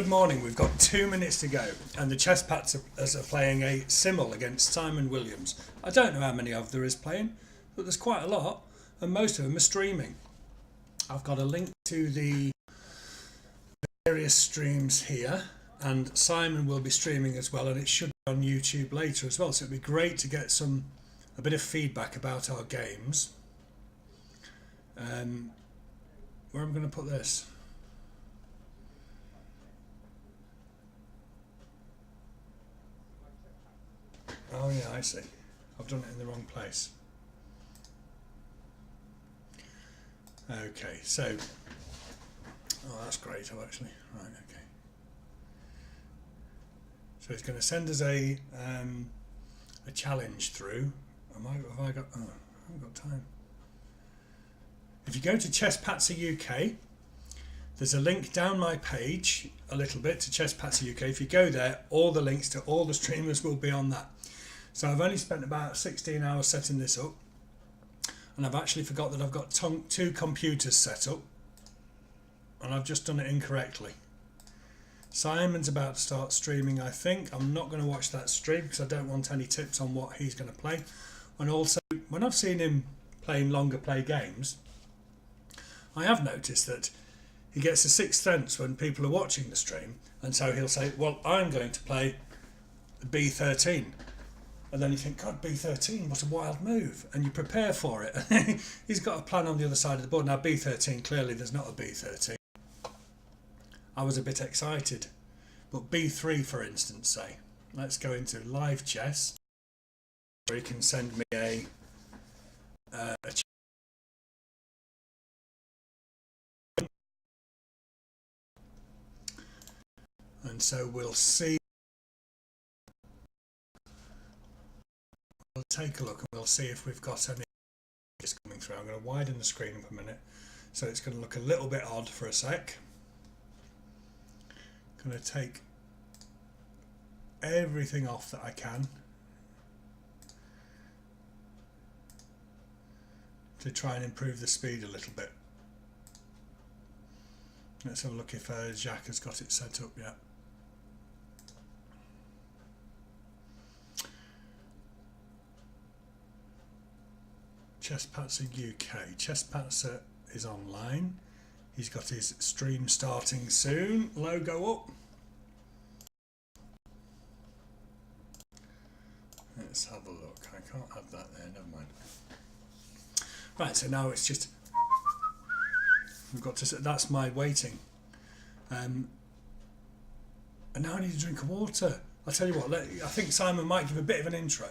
morning. We've got 2 minutes to go, and the Chesspatzers are playing a Simul against Simon Williams. I don't know how many of there is playing, but there's quite a lot, and most of them are streaming. I've got a link to the various streams here, and Simon will be streaming as well, and it should be on YouTube later as well. So it'd be great to get a bit of feedback about our games. Where am I going to put this? Oh yeah, I see. I've done it in the wrong place. Okay, so that's great. Oh, actually, right. Okay. So it's going to send us a challenge through. Have I got? Oh, I haven't got time. If you go to Chesspatzer UK, there's a link down my page a little bit to Chesspatzer UK. If you go there, all the links to all the streamers will be on that. So I've only spent about 16 hours setting this up, and I've actually forgot that I've got two computers set up, and I've just done it incorrectly. Simon's about to start streaming, I think. I'm not going to watch that stream because I don't want any tips on what he's going to play. And also, when I've seen him playing longer play games, I have noticed that he gets a sixth sense when people are watching the stream, and so he'll say, well, I'm going to play B13. And then you think, God, B13, what a wild move. And you prepare for it. He's got a plan on the other side of the board. Now, B13, clearly there's not a B13. I was a bit excited. But B3, for instance, say. Let's go into live chess, where you can send me a and so we'll see. We'll take a look and we'll see if we've got any coming through. I'm going to widen the screen up a minute, so it's going to look a little bit odd for a sec. I'm going to take everything off that I can to try and improve the speed a little bit. Let's have a look if Jacques has got it set up yet. Chesspatzer UK. Chesspatzer is online. He's got his stream starting soon. Logo up. Let's have a look. I can't have that there. Never mind. Right. So now it's just we've got to. That's my waiting. And now I need a drink of water. I'll tell you what. I think Simon might give a bit of an intro.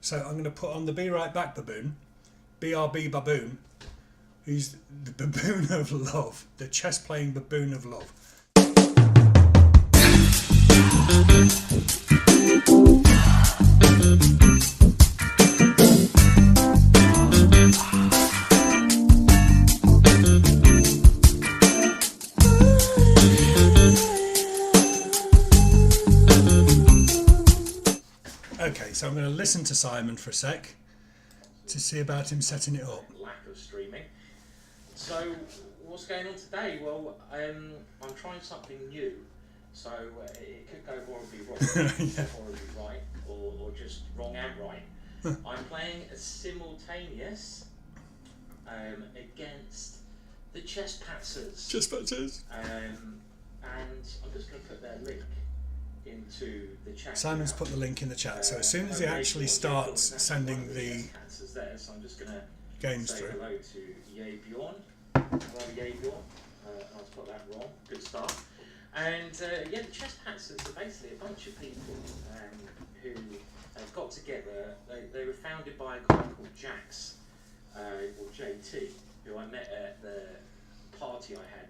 So I'm going to put on the Be Right Back baboon. BRB baboon. He's the baboon of love, the chess playing baboon of love. Okay, so I'm going to listen to Simon for a sec to see about him setting it up. Lack of streaming. So what's going on today? Well, I'm trying something new. So it could go horribly wrong, yeah. horribly right, or just wrong and right. I'm playing a simultaneous against the Chesspatzers. Chesspatzers. And I'm just going to put their link into the chat. Simon's put the link in the chat, so as soon as he actually starts sending the there, so I'm just going to games say through. Hello to Yay Bjorn. Hello Yay Bjorn. I've got that wrong. Good start. And yeah, the Chesspatzers are basically a bunch of people who have got together. They were founded by a guy called Jax, or JT, who I met at the party I had,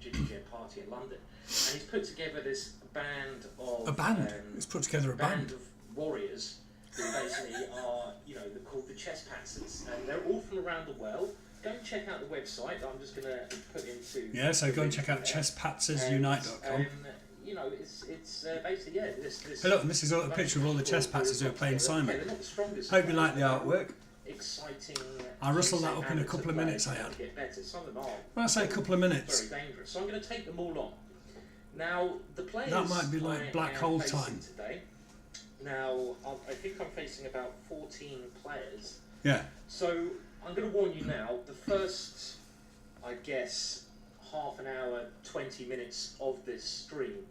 GingerGM party in London. And he's put together this band of... A band? He's put together a band? Of warriors who basically are, they're called the Chesspatzers. And they're all from around the world. Go and check out the website that I'm just going to put into... Yeah, so go and check out ChesspatzerUnite.com. It's basically, yeah, this... Hey look, this is a picture of all the Chesspatzers who are playing Simon. Hope you like the artwork. Exciting. I'll rustle that up in a couple of minutes, I had. When I say a couple of minutes... Very dangerous. So I'm going to take them all on. Now, the players That might be like black hole time. Today. Now, I think I'm facing about 14 players. Yeah. So, I'm going to warn you now, the first, I guess, half an hour, 20 minutes of this stream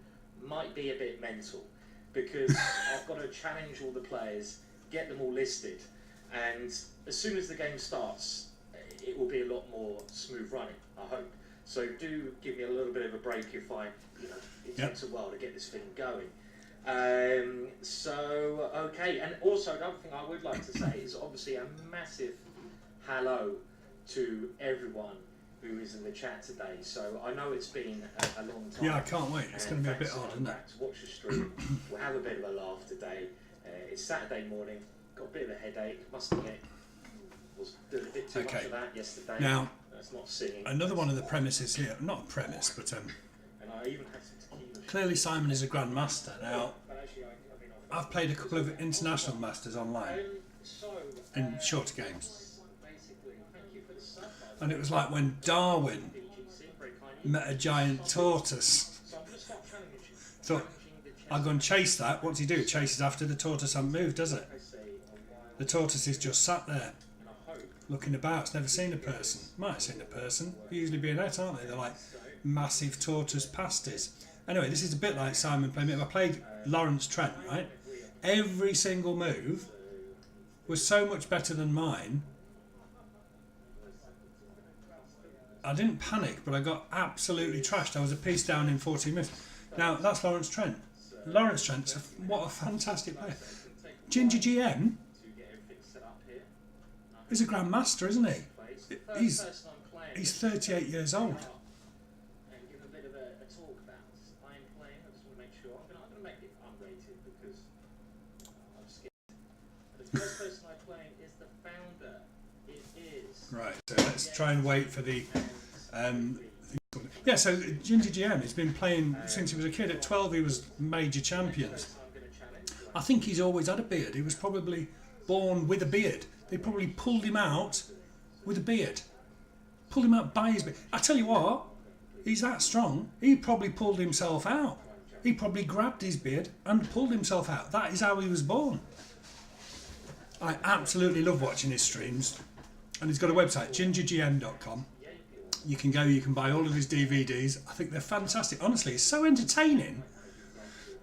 might be a bit mental, because I've got to challenge all the players, get them all listed, and as soon as the game starts, it will be a lot more smooth running, I hope. So do give me a little bit of a break if it takes a while to get this thing going. Okay, and also another thing I would like to say is obviously a massive hello to everyone who is in the chat today. So I know it's been a long time. Yeah, I can't wait. It's going to be a bit odd, isn't it? To watch the stream. We'll have a bit of a laugh today. It's Saturday morning. Got a bit of a headache. Must admit, was doing a bit too much of that yesterday. Now, that's not singing. Another one of the premises here, not a premise, but and I even had some tequila. Clearly Simon is a grandmaster. Now, I've played a couple of international masters online in shorter games, and it was like when Darwin met a giant tortoise. Thought, I'll go and chase that. What's he do? Chases after the tortoise hasn't moved, does it? The tortoise is just sat there, looking about. It's never seen a person. Might have seen a person. They usually be in it, aren't they? They're like massive tortoise pasties. Anyway, this is a bit like Simon playing. I played Lawrence Trent, right? Every single move was so much better than mine. I didn't panic, but I got absolutely trashed. I was a piece down in 14 minutes. Now, that's Lawrence Trent. Lawrence Trent, what a fantastic player. GingerGM is a grandmaster, isn't he? He's 38 years old. Right, so let's try and wait for the yeah, so GingerGM has been playing since he was a kid. At 12 he was major champions. I think he's always had a beard. He was probably born with a beard. They probably pulled him out with a beard. Pulled him out by his beard. I tell you what, he's that strong, he probably pulled himself out. He probably grabbed his beard and pulled himself out. That is how he was born. I absolutely love watching his streams. And he's got a website, gingergm.com. You can go, you can buy all of his DVDs. I think they're fantastic. Honestly, it's so entertaining.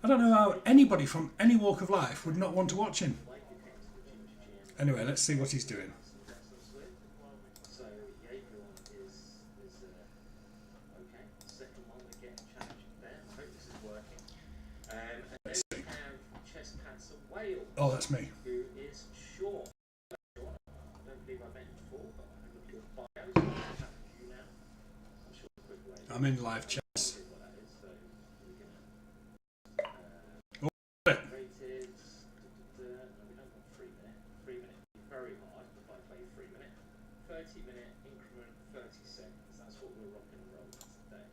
I don't know how anybody from any walk of life would not want to watch him. Anyway, let's see what he's doing. Let's see. Oh, that's me. I'm in live chess. Oh, it. Very hard if I play 3 minute. 30-minute increment, 30 seconds. That's what we're rocking and rolling today.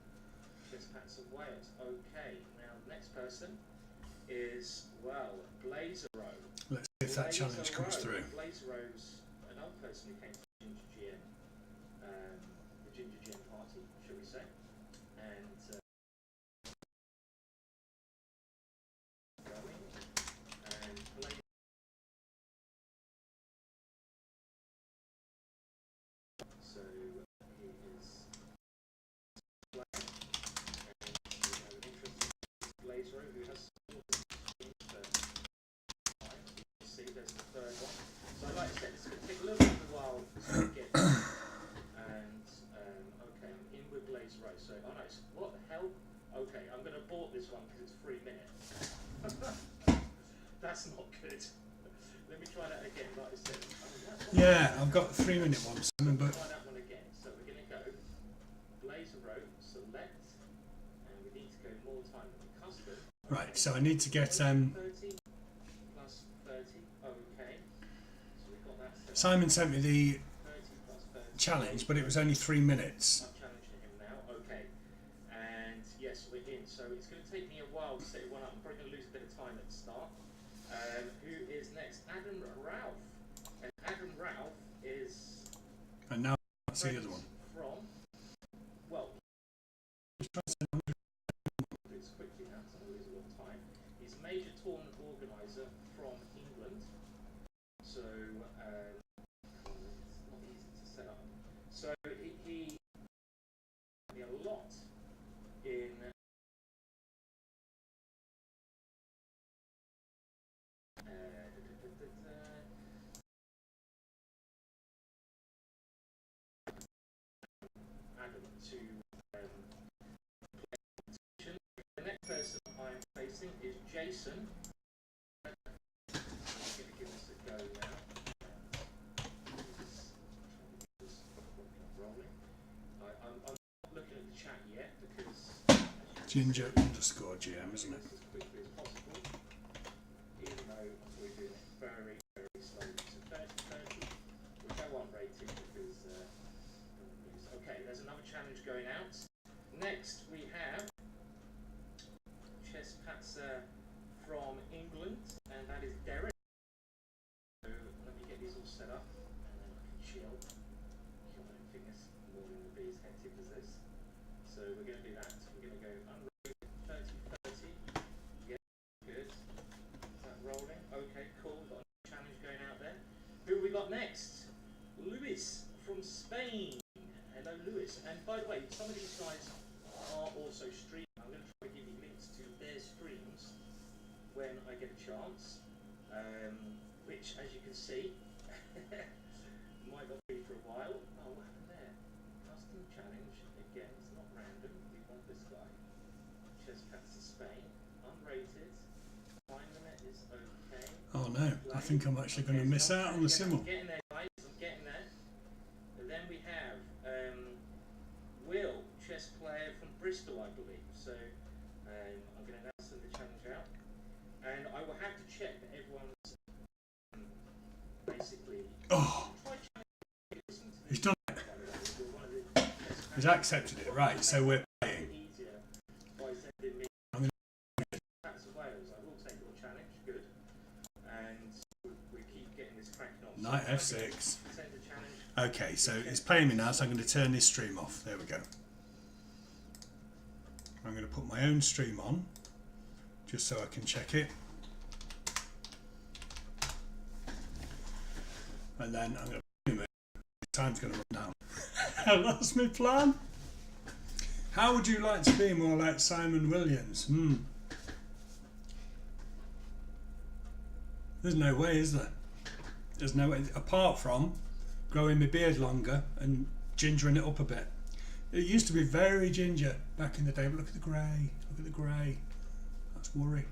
ChesspatzerWAL. Okay, now the next person is, well, BlazerO. Let's see if that challenge comes through. BlazerO's another person who came to GingerGM, the GingerGM party, shall we say. And going and Blazer. So he is playing, and we have an interesting BlazerO who has you see there's the third one. So like I said, it's going to take a little bit of a while to get and okay, I'm in with BlazerO. So oh no, what the hell? Okay, I'm going to abort this one because it's 3 minutes. That's not good. Let me try that again. Like I said, yeah, I've got 3 minute ones. But try that one again. So we're going to go BlazerO, select, and we need to go more time than custom. right, so I need to get 30 plus 30. Okay. So we've got that set. Simon sent me the 30 plus 30. challenge, but it was only 3 minutes. I'm challenging him now. Okay. And yes, we're in. So it's going to take me a while to set one up. I'm probably going to lose a bit of time at the start. Who is next? Adam Ralph. And Adam Ralph is And now that's the other one. from, well, He's a major tournament organiser from England. So, it's not easy to set up. So, he a lot in adamant to play. The next person I'm facing is Jason. I'm going to give this a go now. I'm not looking at the chat yet because Ginger_GM, isn't it? as quickly as possible, even though we're doing it very, very slowly. So 30, which I won't rate it because okay, there's another challenge going out. Next we have Chesspatzer from England, and that is Derek. So let me get these all set up, and then I can chill. I don't think this morning will be as hectic as this. So we're going to do that. We're going to go unrated 30. Yeah, good. Is that rolling? Okay, cool. We've got a challenge going out there. Who have we got next? Luis from Spain. Hello, Luis. And by the way, some of these guys are also streaming. I'm going to try to give you links to their streams when I get a chance. Which, as you can see, might not be for a while. Oh, what happened there? Custom challenge. Again, it's not random. We want this guy. Chesspatzer Spain. Unrated. Time limit is okay. Oh no, I think I'm actually going to miss out on the Simul. I'm getting there, guys. I'm getting there. And then we have Will, chess player from Bristol, I believe. So I'm going to now send the challenge out. And I will have to check that everyone's basically... Oh, he's done it. He's accepted it, right, so we're playing. I'm going to... ChesspatzerWAL. I will take your challenge, good. And we keep getting this cracking on. Knight F6. Send a challenge. Okay, so it's playing me now, so I'm going to turn this stream off. There we go. I'm going to put my own stream on, just so I can check it. And then I'm going to... Time's going to run down. That's my plan. How would you like to be more like Simon Williams? There's no way, is there? There's no way, apart from growing my beard longer and gingering it up a bit. It used to be very ginger back in the day, but look at the grey, look at the grey. That's worry.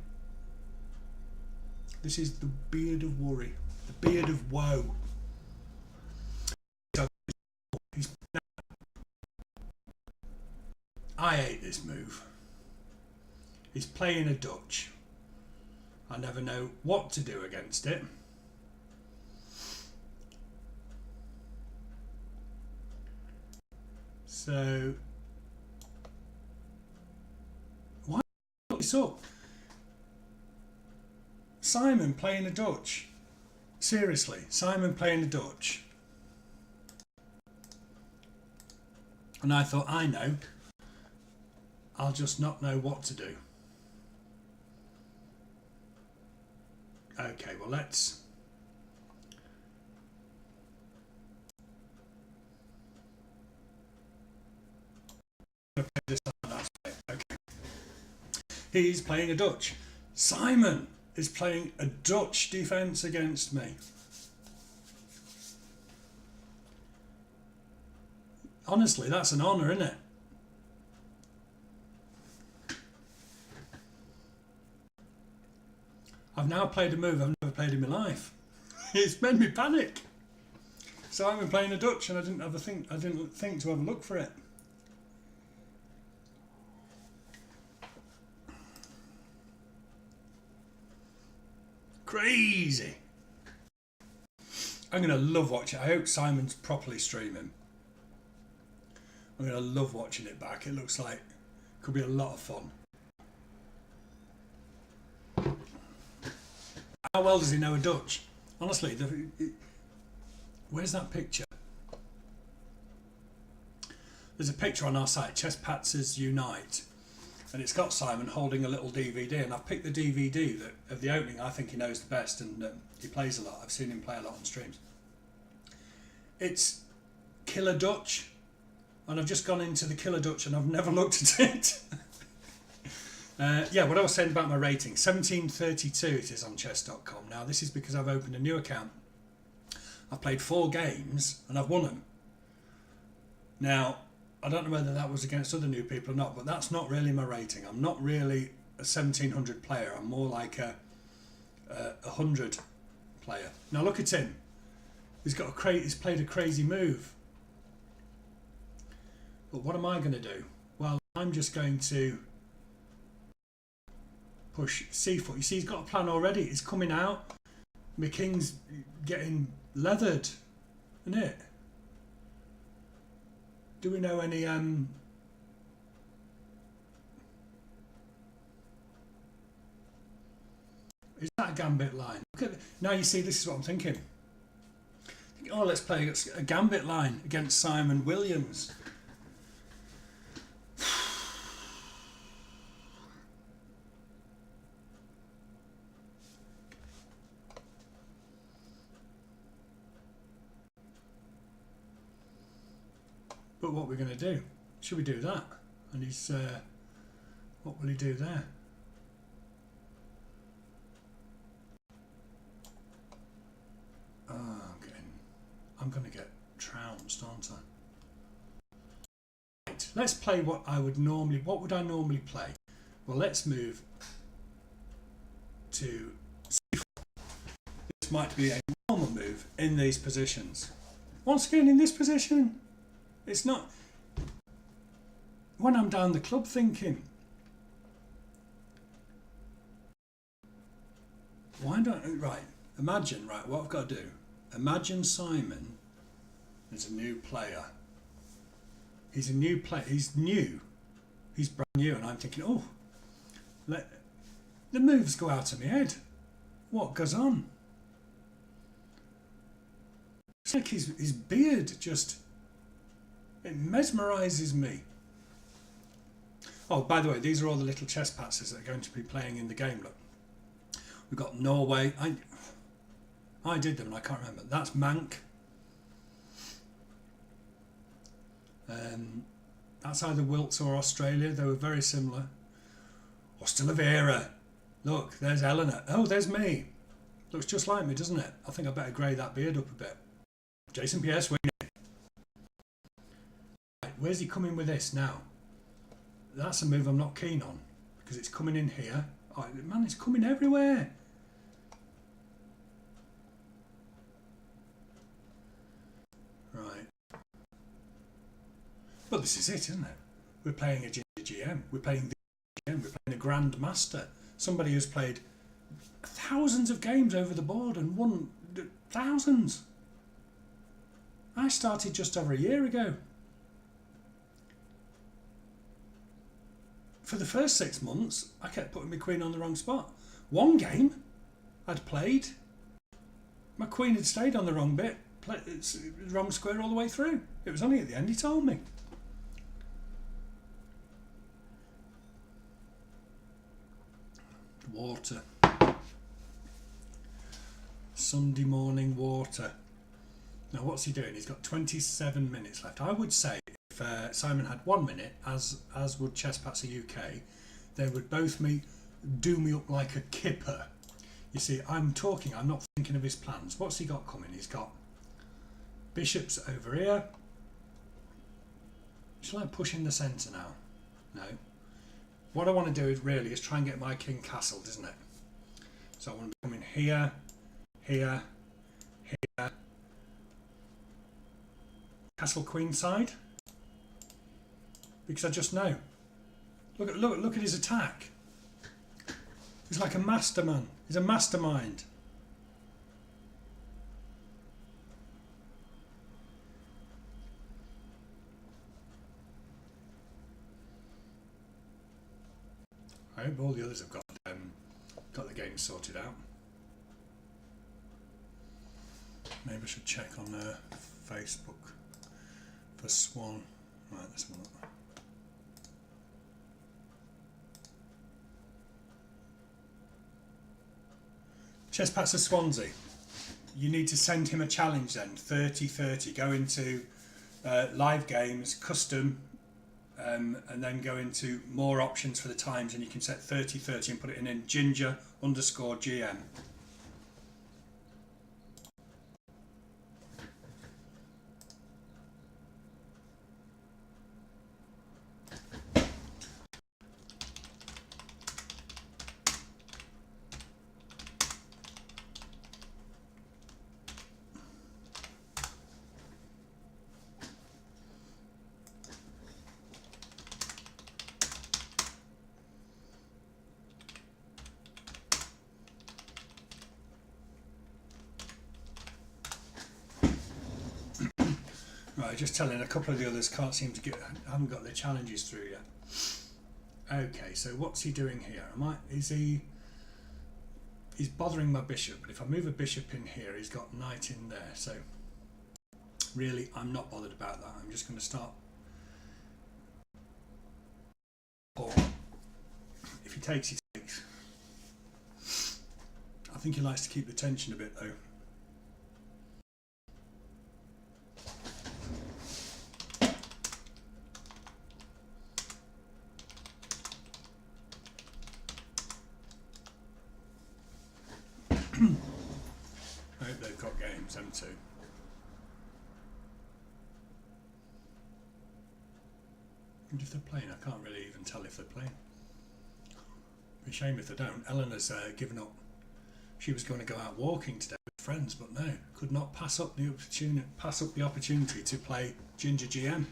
This is the beard of worry, the beard of woe. I hate this move. He's playing a Dutch. I never know what to do against it. So, why put this up? Simon playing a Dutch. Seriously, Simon playing a Dutch. And I thought, I know. I'll just not know what to do. Okay, well let's... Okay. He's playing a Dutch. Simon is playing a Dutch defence against me. Honestly, that's an honour, isn't it? I've now played a move I've never played in my life. It's made me panic. So I'm playing a Dutch, and I didn't think to have a look for it. Crazy. I'm going to love watching it. I hope Simon's properly streaming. I'm going to love watching it back. It looks like it could be a lot of fun. How well does he know a Dutch? Honestly, where's that picture? There's a picture on our site, Chesspatzers Unite, and it's got Simon holding a little DVD, and I've picked the DVD of the opening. I think he knows the best, and he plays a lot. I've seen him play a lot on streams. It's Killer Dutch, and I've just gone into the Killer Dutch and I've never looked at it. Yeah, what I was saying about my rating, 1732 it is on chess.com. Now this is because I've opened a new account. I've played 4 games and I've won them. Now, I don't know whether that was against other new people or not, but that's not really my rating. I'm not really a 1700 player. I'm more like a 100 player. Now look at him. He's played a crazy move. But what am I going to do? Well, I'm just going to push c4. You see, he's got a plan already. It's coming out. My king's getting leathered, isn't it? Do we know any is that a gambit line? Look at, now you see, this is what I'm thinking. Oh, let's play a gambit line against Simon Williams. But what we're going to do? Should we do that? And he's what will he do there? I'm going to get trounced, aren't I? Right, let's play what would I normally play? Well, let's move to c4. This might be a normal move in these positions. Once again, in this position, it's not when I'm down the club thinking, why don't, right, imagine, right, what I've got to do, imagine Simon is a new player. He's a new player, he's new, he's brand new, and I'm thinking, oh, the moves go out of my head. What goes on? It's like his beard just, it mesmerises me. Oh, by the way, these are all the little Chesspatzers that are going to be playing in the game. Look, we've got Norway. I did them and I can't remember. That's Mank. That's either Wilts or Australia. They were very similar. Ostravera. Look, there's Eleanor. Oh, there's me. Looks just like me, doesn't it? I think I better grey that beard up a bit. Jason Pierce winning. Right, where's he coming with this now? That's a move I'm not keen on because it's coming in here. Oh, man, it's coming everywhere. Right. But this is it, isn't it? We're playing a GingerGM. We're playing the GM. We're playing a Grandmaster. Somebody who's played thousands of games over the board and won thousands. I started just over a year ago. For the first 6 months, I kept putting my queen on the wrong spot. One game I'd played, my queen had stayed on the wrong bit, wrong square all the way through. It was only at the end he told me. Water. Sunday morning water. Now what's he doing? He's got 27 minutes left. I would say if Simon had 1 minute, as would Chesspatzer UK, they would both do me up like a kipper. You see, I'm not thinking of his plans. What's he got coming? He's got bishops over here. Shall I push in the centre now? No. What I want to do is try and get my king castled, isn't it? So I want to come in here, here, here. Castle queen side. Because I just know. Look at his attack. He's like a masterman. He's a mastermind. I hope all the others have got the game sorted out. Maybe I should check on Facebook for Swan. Right, this one. Chesspatzer Swansea. You need to send him a challenge then, 30-30. Go into live games, custom, and then go into more options for the times, and you can set 30-30 and put it in Ginger_GM. Right, just telling a couple of the others can't seem to haven't got their challenges through yet. Okay, so what's he doing here? He's bothering my bishop, but if I move a bishop in here, he's got knight in there. So really, I'm not bothered about that. I'm just going to start. Or if he takes, he takes. I think he likes to keep the tension a bit though. I hope they've got games, them two. And if they're playing, I can't really even tell if they're playing. It'd be a shame if they don't. Eleanor's given up. She was going to go out walking today with friends, but no, could not pass up the opportunity to play GingerGM.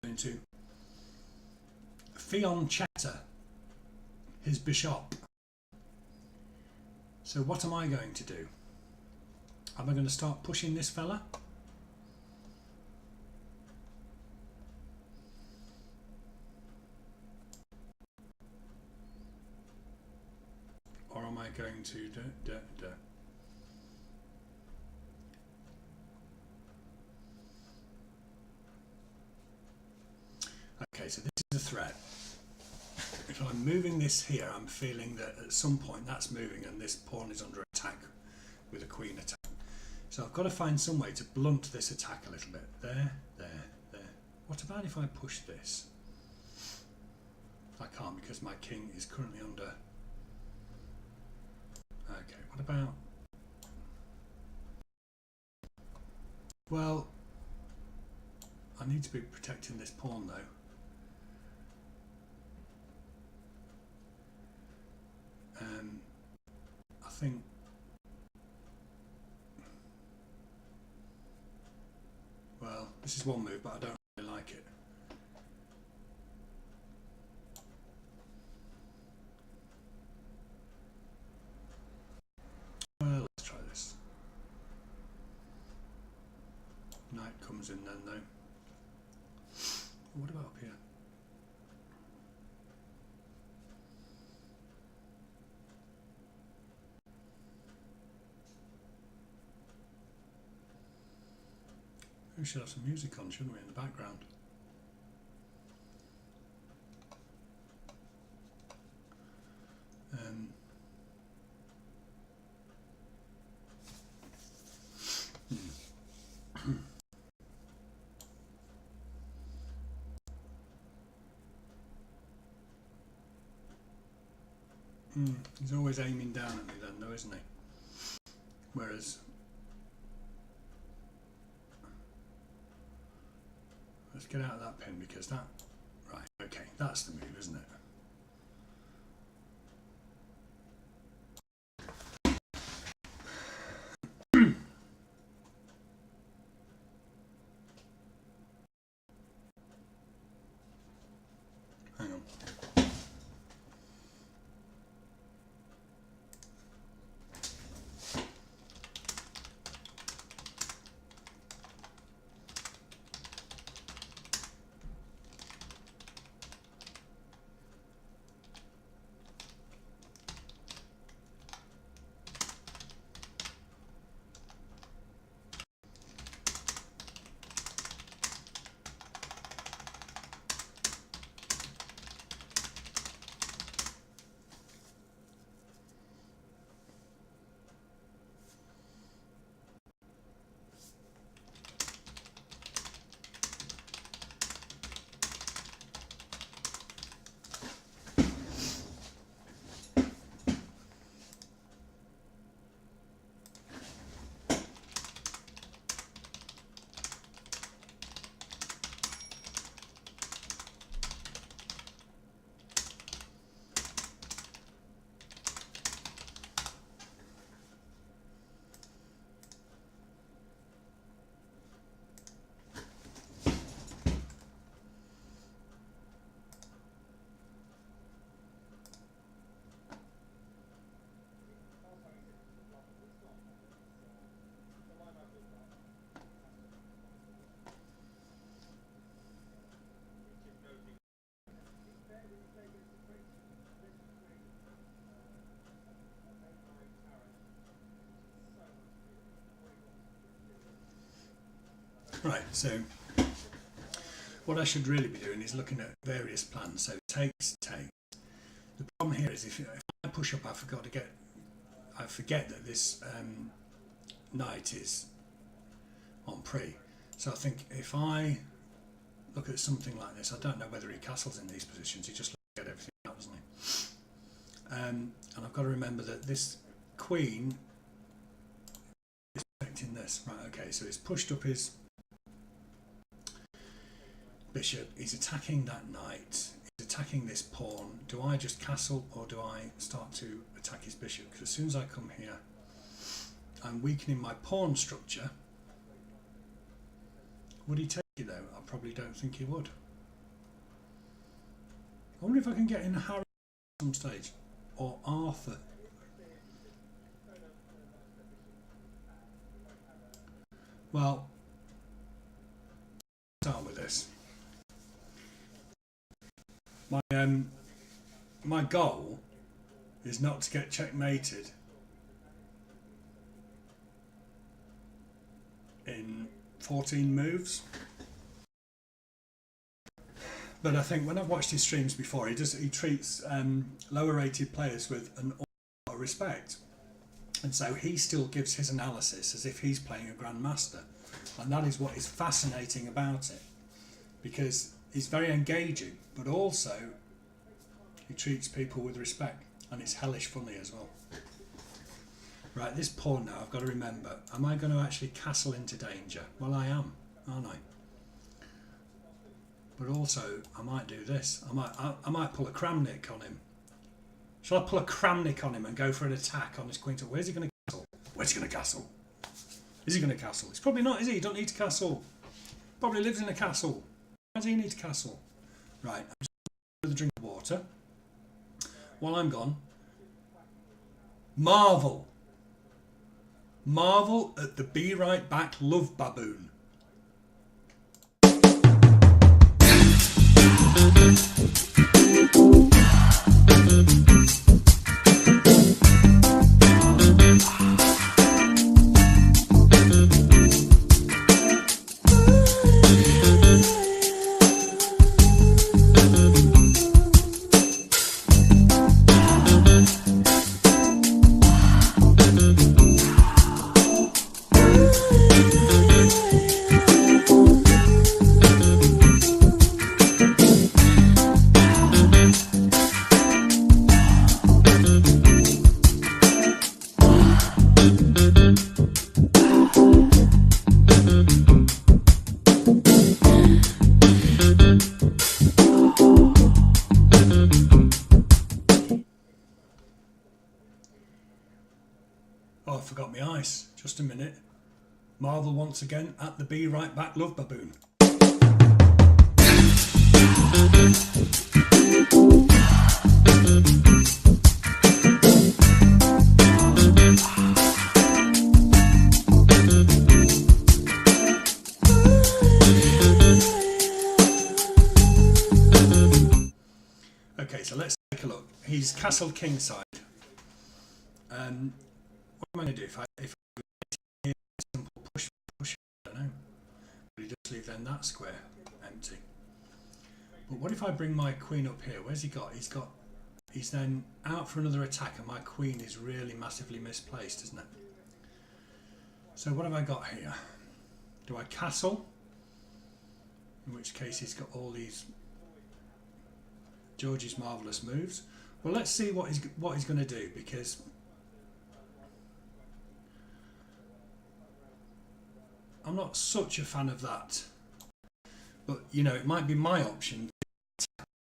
Into Fiancetta, his bishop. So what am I going to do? Am I going to start pushing this fella? Or am I going to Okay, so this is a threat. If I'm moving this here, I'm feeling that at some point that's moving and this pawn is under attack with a queen attack. So I've got to find some way to blunt this attack a little bit. There, there, there. What about if I push this? I can't because my king is currently under... Okay, what about... Well, I need to be protecting this pawn though. I think well, this is one move, but I don't really like it. Well, let's try this. Knight comes in then though. What about up here? We should have some music on, shouldn't we, in the background? He's always aiming down at me then though, isn't he? Whereas let's get out of that pin because that... Right, okay, that's the move, isn't it? Hang on. Right, so what I should really be doing is looking at various plans. So takes, take. The problem here is if I push up, I forget that this knight is on pre. So I think if I look at something like this, I don't know whether he castles in these positions. He just looks at everything out, doesn't he? And I've got to remember that this queen is protecting this. Right, okay, so he's pushed up his bishop. He's attacking that knight. He's attacking this pawn. Do I just castle or do I start to attack his bishop? Because as soon as I come here, I'm weakening my pawn structure. Would he take it though? I probably don't think he would. I wonder if I can get in Harry at some stage. Or Arthur. Well, start with this. My goal is not to get checkmated in 14 moves. But I think when I've watched his streams before, he treats lower rated players with an awful lot of respect. And so he still gives his analysis as if he's playing a grandmaster. And that is what is fascinating about it. Because he's very engaging, but also he treats people with respect. And it's hellish funny as well. Right, this pawn now, I've got to remember, am I going to actually castle into danger? Well, I am, aren't I? But also, I might do this. I might pull a Kramnik on him. Shall I pull a Kramnik on him and go for an attack on his queen? Where's he going to castle? Where's he going to castle? Is he going to castle? It's probably not, is he? He don't need to castle. Probably lives in a castle. Why does he need to castle? Right, I'm just with a drink of water. While I'm gone, marvel. Marvel at the Be Right Back Love Baboon. Oh, I forgot my ice. Just a minute. Marvel once again at the Be Right Back Love Baboon. Okay, so let's take a look. He's castled kingside. What am I going to do if I simple push, I don't know. But he does leave then that square empty. But what if I bring my queen up here? Where's he got? He's then out for another attack, and my queen is really massively misplaced, isn't it? So what have I got here? Do I castle? In which case he's got all these George's marvellous moves. Well, let's see what he's going to do, because I'm not such a fan of that. But, you know, it might be my option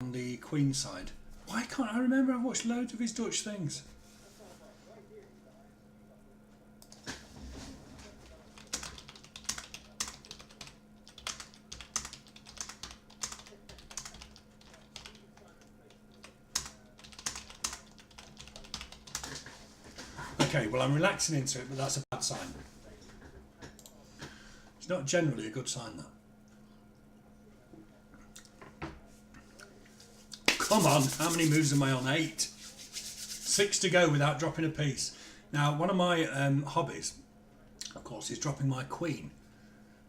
on the queen side. Why can't I remember? I've watched loads of his Dutch things. Okay, well, I'm relaxing into it, but that's a bad sign. It's not generally a good sign, that. Come on, how many moves am I on? 8. 6 to go without dropping a piece. Now, one of my hobbies, of course, is dropping my queen.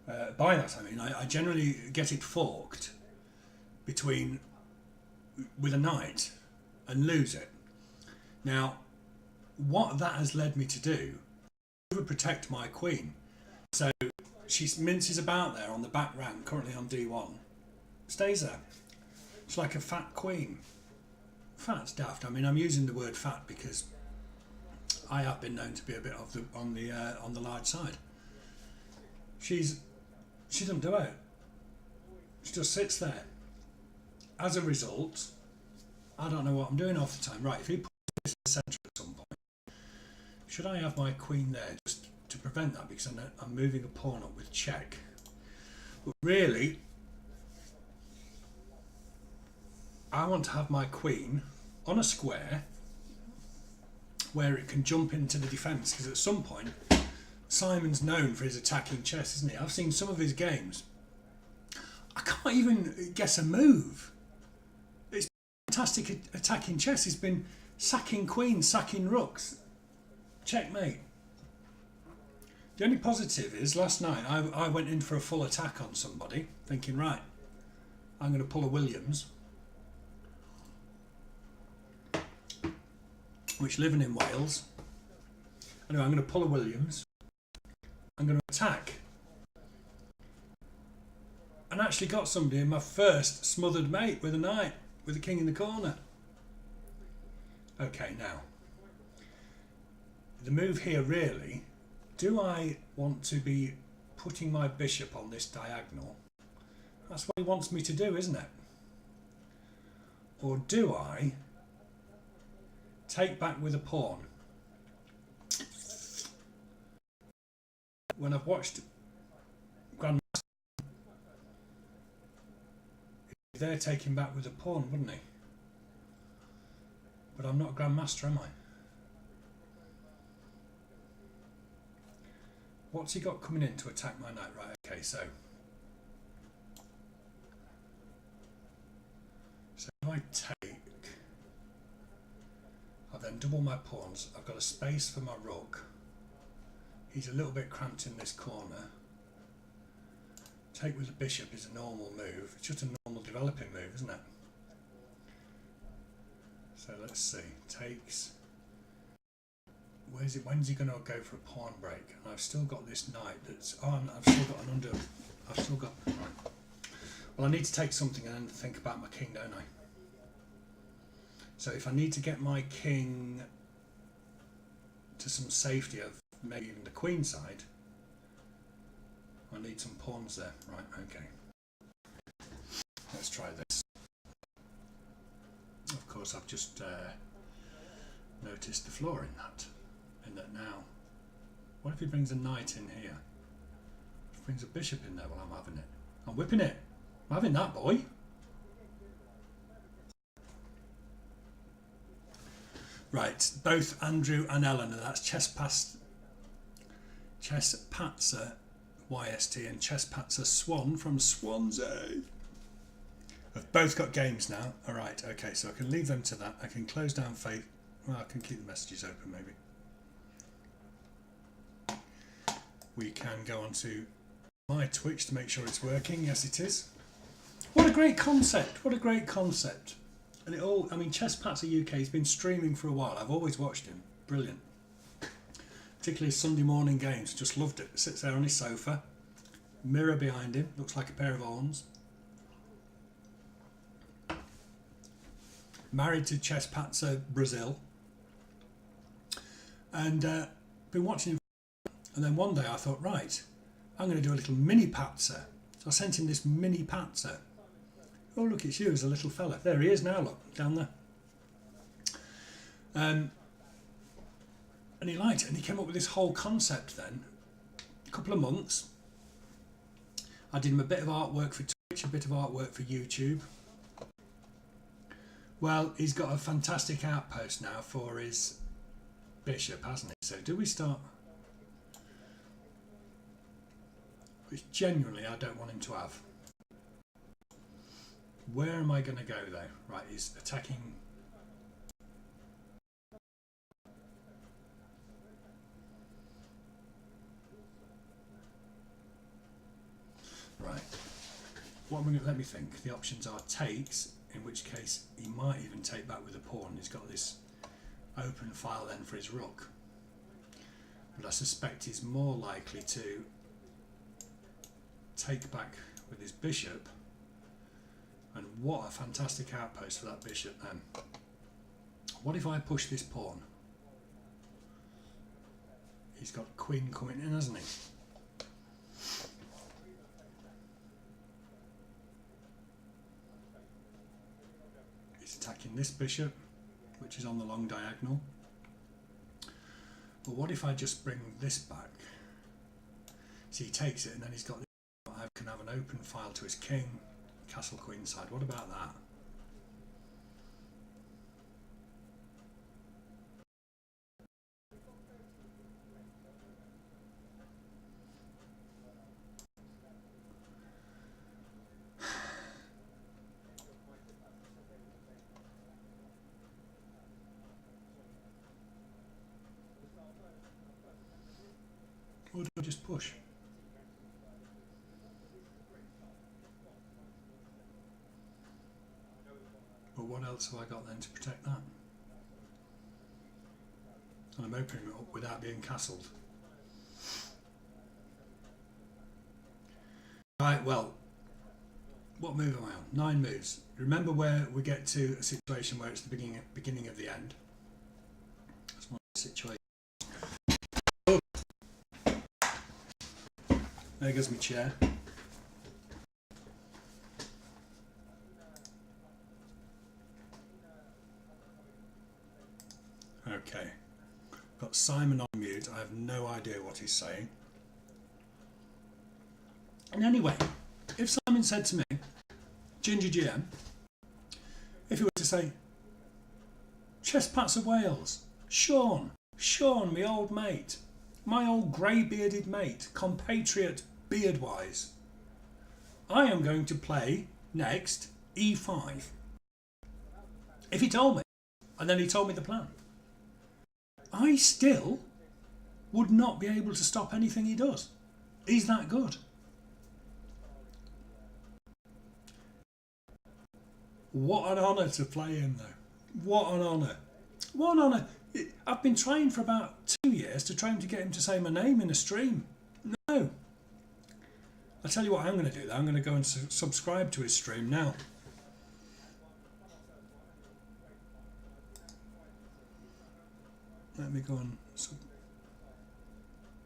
By that I mean I generally get it forked between with a knight and lose it. Now, what that has led me to do is protect my queen. So she minces about there on the back rank, currently on D1, stays there. It's like a fat queen. Fat's daft. I mean, I'm using the word fat because I have been known to be a bit of on the large side. She doesn't do it. She just sits there. As a result, I don't know what I'm doing half the time. Right, if he puts this in the centre at some point, should I have my queen there just to prevent that, because I'm moving a pawn up with check? But really, I want to have my queen on a square where it can jump into the defence, because at some point Simon's known for his attacking chess, isn't he? I've seen some of his games. I can't even guess a move. It's fantastic attacking chess. He's been sacking queens, sacking rooks. Checkmate. The only positive is last night I went in for a full attack on somebody, thinking, right, I'm going to pull a Williams, which living in Wales. Anyway, I'm going to pull a Williams. I'm going to attack. And actually got somebody in my first smothered mate with a knight, with a king in the corner. Okay, now, the move here really, do I want to be putting my bishop on this diagonal? That's what he wants me to do, isn't it? Or do I take back with a pawn? When I've watched Grandmaster, they're taking back with a pawn, wouldn't he? But I'm not Grandmaster, am I? What's he got coming in to attack my knight? Right, okay, so if I take, I'll then double my pawns. I've got a space for my rook. He's a little bit cramped in this corner. Take with the bishop is a normal move. It's just a normal developing move, isn't it? So let's see. Takes. Where's it? When's he going to go for a pawn break? And I've still got this knight that's. Oh, I've still got an under. I've still got. Right. Well, I need to take something and then think about my king, don't I? So if I need to get my king to some safety of maybe even the queen side, I need some pawns there. Right, okay. Let's try this. Of course, I've just noticed the flaw in that. Now, what if he brings a knight in here? If he brings a bishop in there, well, I'm having it. I'm whipping it. I'm having that, boy. Right, both Andrew and Eleanor, that's Chesspatzer YST and Chesspatzer Swan from Swansea. I've both got games now. Alright, okay, so I can leave them to that. I can close down Faith. Well, I can keep the messages open maybe. We can go on to my Twitch to make sure it's working. Yes, it is. What a great concept. What a great concept. And it all, I mean, Chesspatzer UK has been streaming for a while. I've always watched him. Brilliant. Particularly his Sunday morning games. Just loved it. Sits there on his sofa. Mirror behind him. Looks like a pair of horns. Married to Chesspatzer Brazil. And been watching him. And then one day I thought, right, I'm going to do a little mini patzer. So I sent him this mini patzer. Oh, look, it's you as a little fella. There he is now, look, down there. And he liked it, and he came up with this whole concept then. A couple of months. I did him a bit of artwork for Twitch, a bit of artwork for YouTube. Well, he's got a fantastic outpost now for his bishop, hasn't he? So do we start? Which genuinely I don't want him to have. Where am I going to go though? Right, he's attacking. what am I going to let me think? The options are takes, in which case he might even take back with a pawn. He's got this open file then for his rook. But I suspect he's more likely to take back with his bishop. And what a fantastic outpost for that bishop then. What if I push this pawn? He's got queen coming in, hasn't he? He's attacking this bishop, which is on the long diagonal. But what if I just bring this back? See, he takes it and then he's got this. I can have an open file to his king, castle queen side. What about that? Or do I just push? But what else have I got then to protect that? And I'm opening it up without being castled. Right, well, what move am I on? 9 moves. Remember where we get to a situation where it's the beginning of the end. That's my situation. Oh. There goes my chair. Okay, got Simon on mute. I have no idea what he's saying. And anyway, if Simon said to me, GingerGM, if he were to say, ChesspatzerWAL, Sean, my old mate, my old grey-bearded mate, compatriot beard-wise, I am going to play next E5. If he told me, and then he told me the plan, I still would not be able to stop anything he does. He's that good. What an honour to play him though. What an honour. What an honour. I've been trying for about 2 years to try to get him to say my name in a stream. No. I'll tell you what I'm going to do though. I'm going to go and subscribe to his stream now. Let me go on.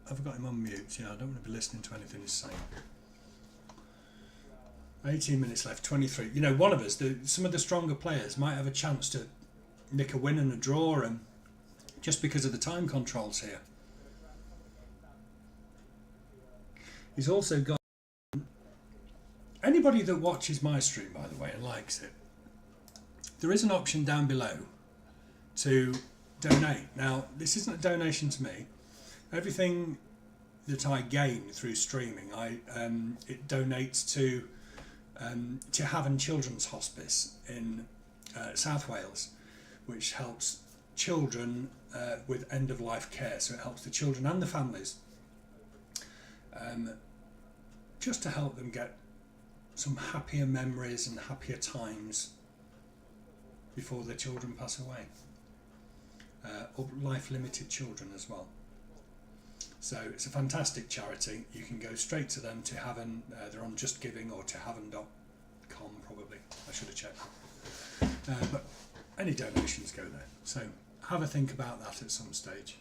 I've got him on mute. Yeah, I don't want to be listening to anything he's saying. 18 minutes left, 23. You know, one of us, some of the stronger players might have a chance to nick a win and a draw, and just because of the time controls here. He's also got... Anybody that watches my stream, by the way, and likes it, there is an option down below to donate. Now, this isn't a donation to me. Everything that I gain through streaming, it donates to Haven Children's Hospice in South Wales, which helps children with end-of-life care. So it helps the children and the families, just to help them get some happier memories and happier times before their children pass away. Or life-limited children as well. So it's a fantastic charity. You can go straight to them, to Haven. They're on Just Giving or to haven.com probably. I should have checked. But any donations go there. So have a think about that at some stage.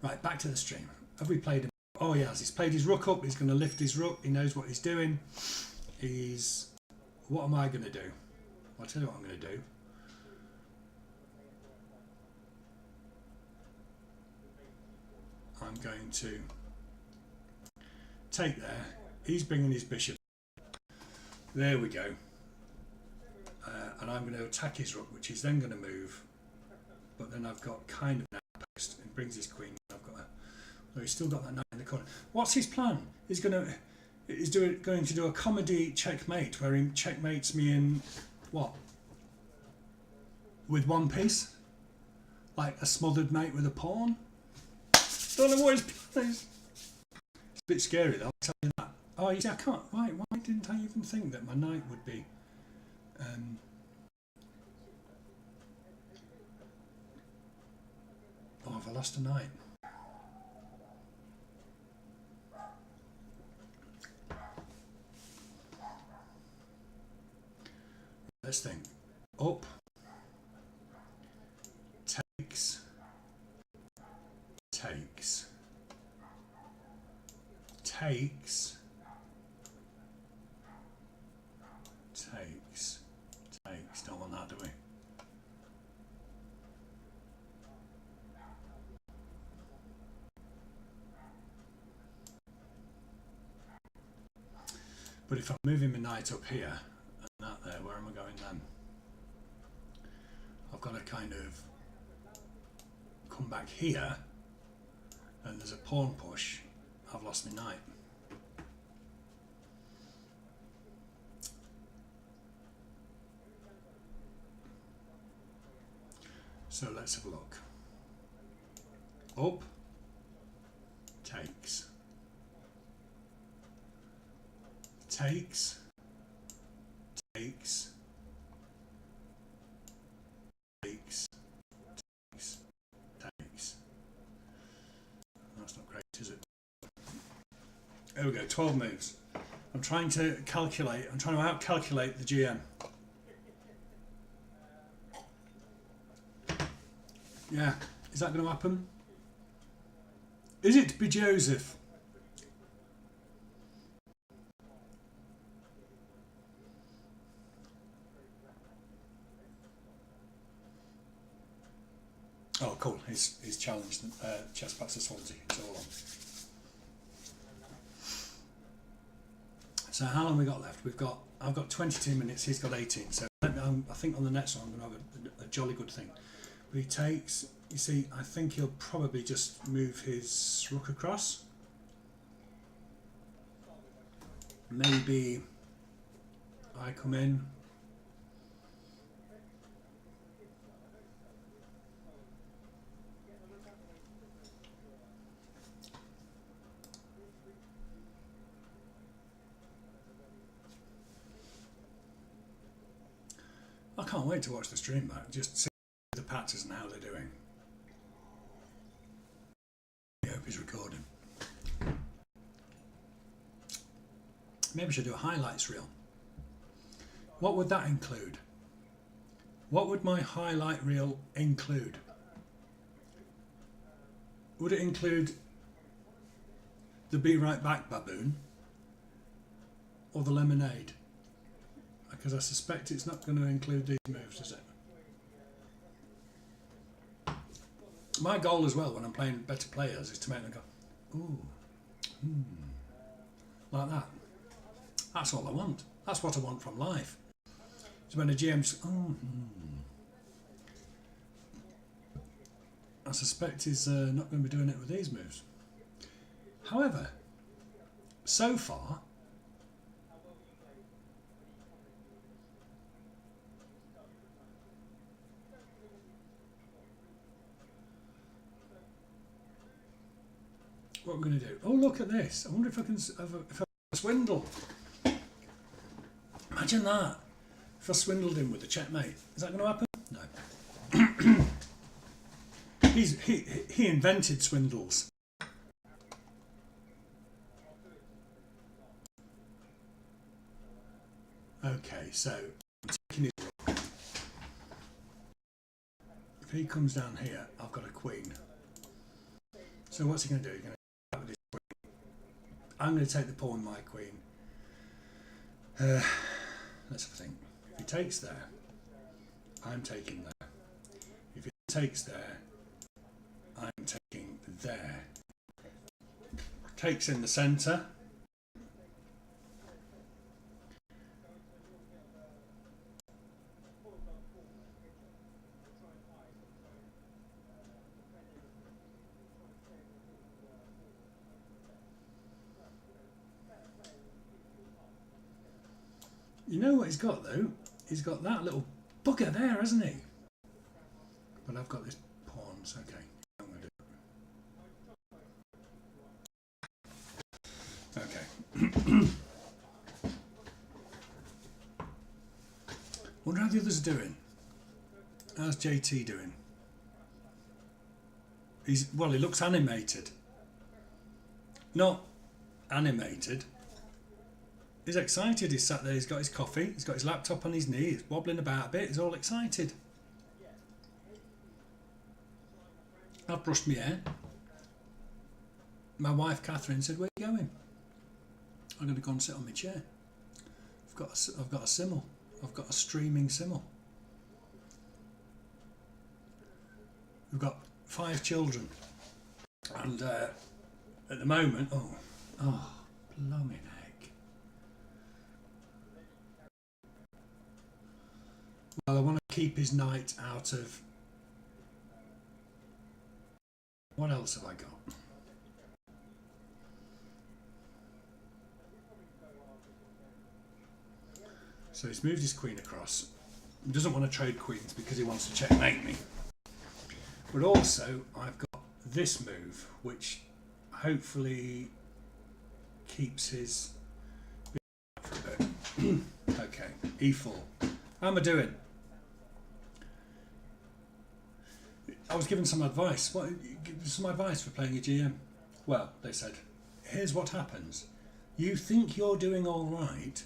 Right, back to the stream. Have we played him? Oh, he has. He's played his rook up. He's going to lift his rook. He knows what he's doing. What am I going to do? I'll tell you what I'm going to do. I'm going to take there. He's bringing his bishop. There we go. And I'm going to attack his rook, which he's then going to move. But then I've got kind of an outpost. It brings his queen. I've got well, he's still got that knight in the corner. What's his plan? He's going to do a comedy checkmate where he checkmates me in what? With one piece, like a smothered mate with a pawn. Don't know what his plan is. It's a bit scary though, I'll tell you that. Oh, you see, I can't. Why didn't I even think that my knight would be? Oh, have I lost a knight? Let's think. Up. Takes. Takes. Takes. Takes. Takes. Don't want that, do we? But if I'm moving my knight up here and that there, where am I going then? I've got to kind of come back here, and there's a pawn push. I've lost my knight. So let's have a look. Up, takes. Takes, takes, takes, takes, takes. That's not great, is it? There we go, 12 moves. I'm trying to calculate, I'm trying to out-calculate the GM. Yeah, is that going to happen? Is it be Joseph? Oh, cool. He's challenged Chesspatzer Swansea. It's all on. So how long have we got left? I've got 22 minutes. He's got 18. So I think on the next one I'm going to have a jolly good thing. But he takes. You see, I think he'll probably just move his rook across. Maybe I come in. I can't wait to watch the stream back, just see the patterns and how they're doing. I hope he's recording. Maybe I should do a highlights reel. What would that include? What would my highlight reel include? Would it include the Be Right Back baboon or the lemonade? Because I suspect it's not going to include these moves, is it? My goal as well when I'm playing better players is to make them go, ooh, like that. That's all I want. That's what I want from life. So when a GM's, I suspect he's not going to be doing it with these moves. However, so far, what we're going to do? Oh, look at this! I wonder if I can if I swindle. Imagine that! If I swindled him with a checkmate, is that going to happen? No. He invented swindles. Okay, so I'm taking his rook. If he comes down here, I've got a queen. So what's he going to do? He's going to attack with his queen. I'm going to take the pawn, my queen. Let's have a think. If he takes there, I'm taking there. If he takes there, I'm taking there. Takes in the centre. You know what he's got though? He's got that little bugger there, hasn't he? But I've got this pawn, so okay. I'm going to do it. Okay. the others doing? How's JT doing? Well, he looks animated. Not animated. He's excited. He's sat there. He's got his coffee. He's got his laptop on his knee. He's wobbling about a bit. He's all excited. I've brushed my hair. My wife Catherine said, "Where are you going?" I'm going to go and sit on my chair. I've got a Simul. I've got a streaming Simul. We've got 5 children, and at the moment, oh, blooming heck. Well, I want to keep his night out of. What else have I got? So he's moved his queen across. He doesn't want to trade queens because he wants to checkmate me. But also, I've got this move, which hopefully keeps his... Okay, e4. How am I doing? I was given some advice. Some advice for playing a GM. Well, they said, here's what happens. You think you're doing all right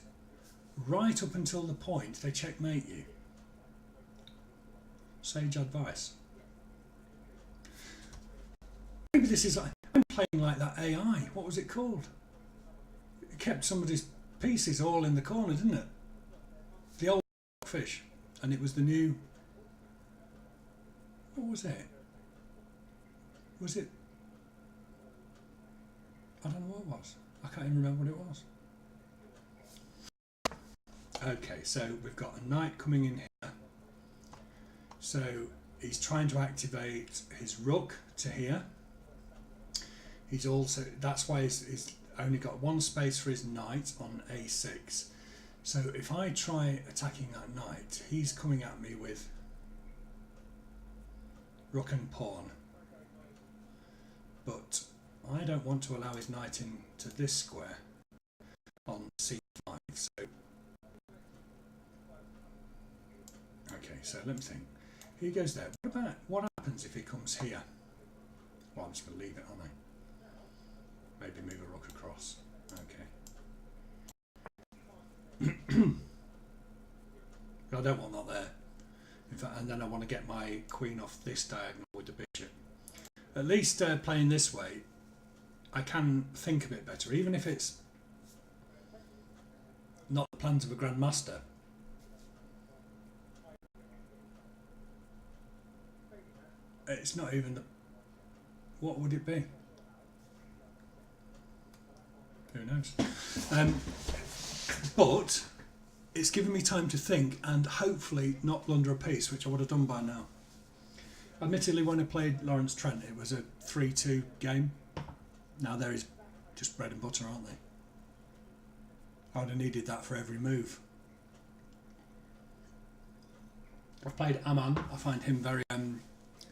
up until the point they checkmate you. Sage advice. Maybe this is like, I'm playing like that AI. What was it called? It kept somebody's pieces all in the corner, didn't it? The old fish. And it was the new... What was it? Was it... I don't know what it was. I can't even remember what it was. Okay, so we've got a knight coming in here. So he's trying to activate his rook to here. He's also, that's why he's only got 1 space for his knight on a6. So if I try attacking that knight, he's coming at me with rook and pawn. But I don't want to allow his knight into this square on c5. So okay, so let me think. He goes there. What happens if he comes here? Well, I'm just going to leave it, aren't I? Maybe move a rook across. Okay. I don't want that there. In fact, and then I want to get my queen off this diagonal with the bishop. At least playing this way, I can think a bit better, even if it's not the plans of a grandmaster. It's not even the... What would it be? Who knows? But it's given me time to think and hopefully not blunder a piece, which I would have done by now. Admittedly, when I played Lawrence Trent, it was a 3-2 game. Now there is just bread and butter, aren't they? I would have needed that for every move. I've played Aman. I find him very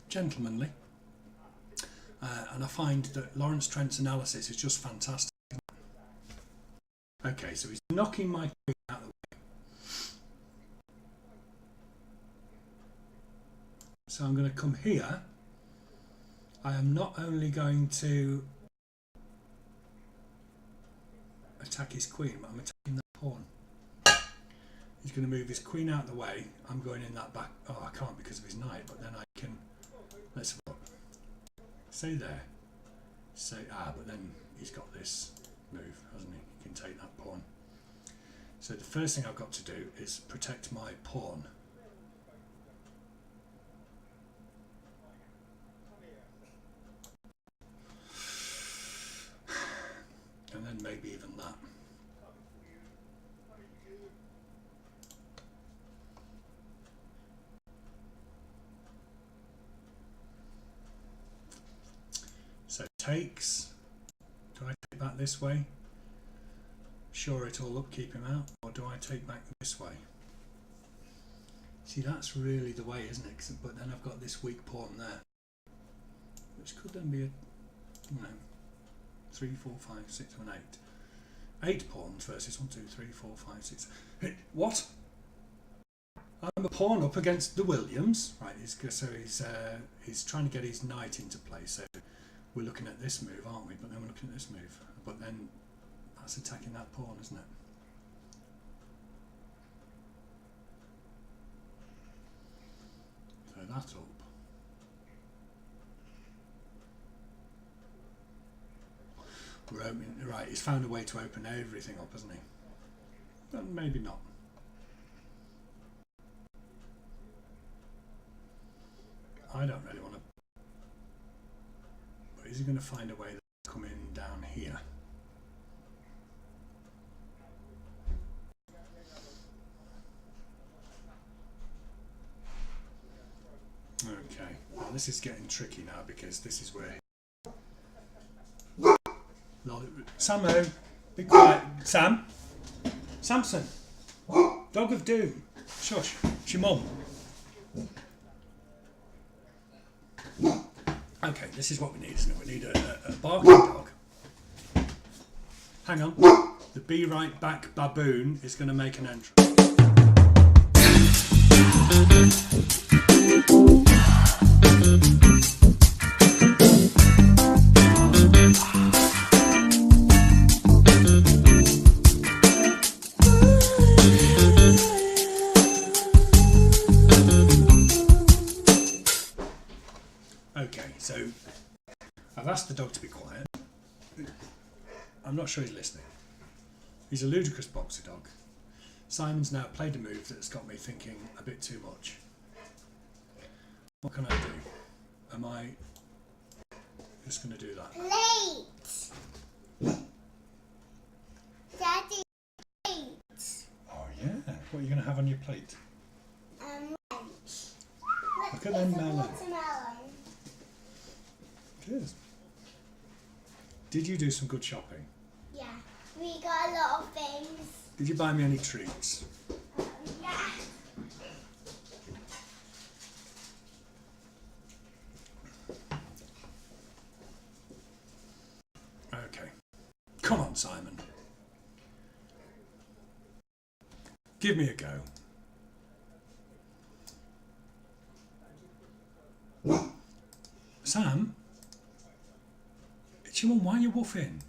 gentlemanly. And I find that Lawrence Trent's analysis is just fantastic. Okay, so he's knocking my queen out of the way. So I'm going to come here. I am not only going to attack his queen, but I'm attacking that pawn. He's going to move his queen out of the way. I'm going in that back. Oh, I can't because of his knight, but then I can... Let's have a look. Say there. Say, but then he's got this move, hasn't he? He can take that pawn. So the first thing I've got to do is protect my pawn. And then maybe even that. So takes. Do I take back this way? Shore it all up, keep him out, or do I take back this way? See, that's really the way, isn't it? But then I've got this weak pawn there, which could then be a, 3, 4, 5, 6, 7, 8. 8 pawns versus 1, 2, 3, 4, 5, 6. What? I'm a pawn up against the Williams. Right, he's trying to get his knight into play. So we're looking at this move, aren't we? But then we're looking at this move. But then that's attacking that pawn, isn't it? So that's up. We're opening, right, he's found a way to open everything up, hasn't he? But maybe not. I don't really want to. But is he going to find a way to come in down here? Okay, well, this is getting tricky now because this is where. Samo, be quiet. Sam? Samson? Dog of Doom. Shush. It's your mum. Okay, this is what we need, isn't it? We need a barking dog. Hang on. The Be Right Back baboon is going to make an entrance. Okay, so I've asked the dog to be quiet. I'm not sure he's listening. He's a ludicrous boxer dog. Simon's now played a move that's got me thinking a bit too much. What can I do? Am I just going to do that? Plate! Daddy, plate! Oh yeah, what are you going to have on your plate? Lunch. Look at them melon. Watermelon. Cheers. Did you do some good shopping? Yeah, we got a lot of things. Did you buy me any treats? Yeah. Okay. Come on, Simon. Give me a go. Sam? It's your mum, why are you woofing?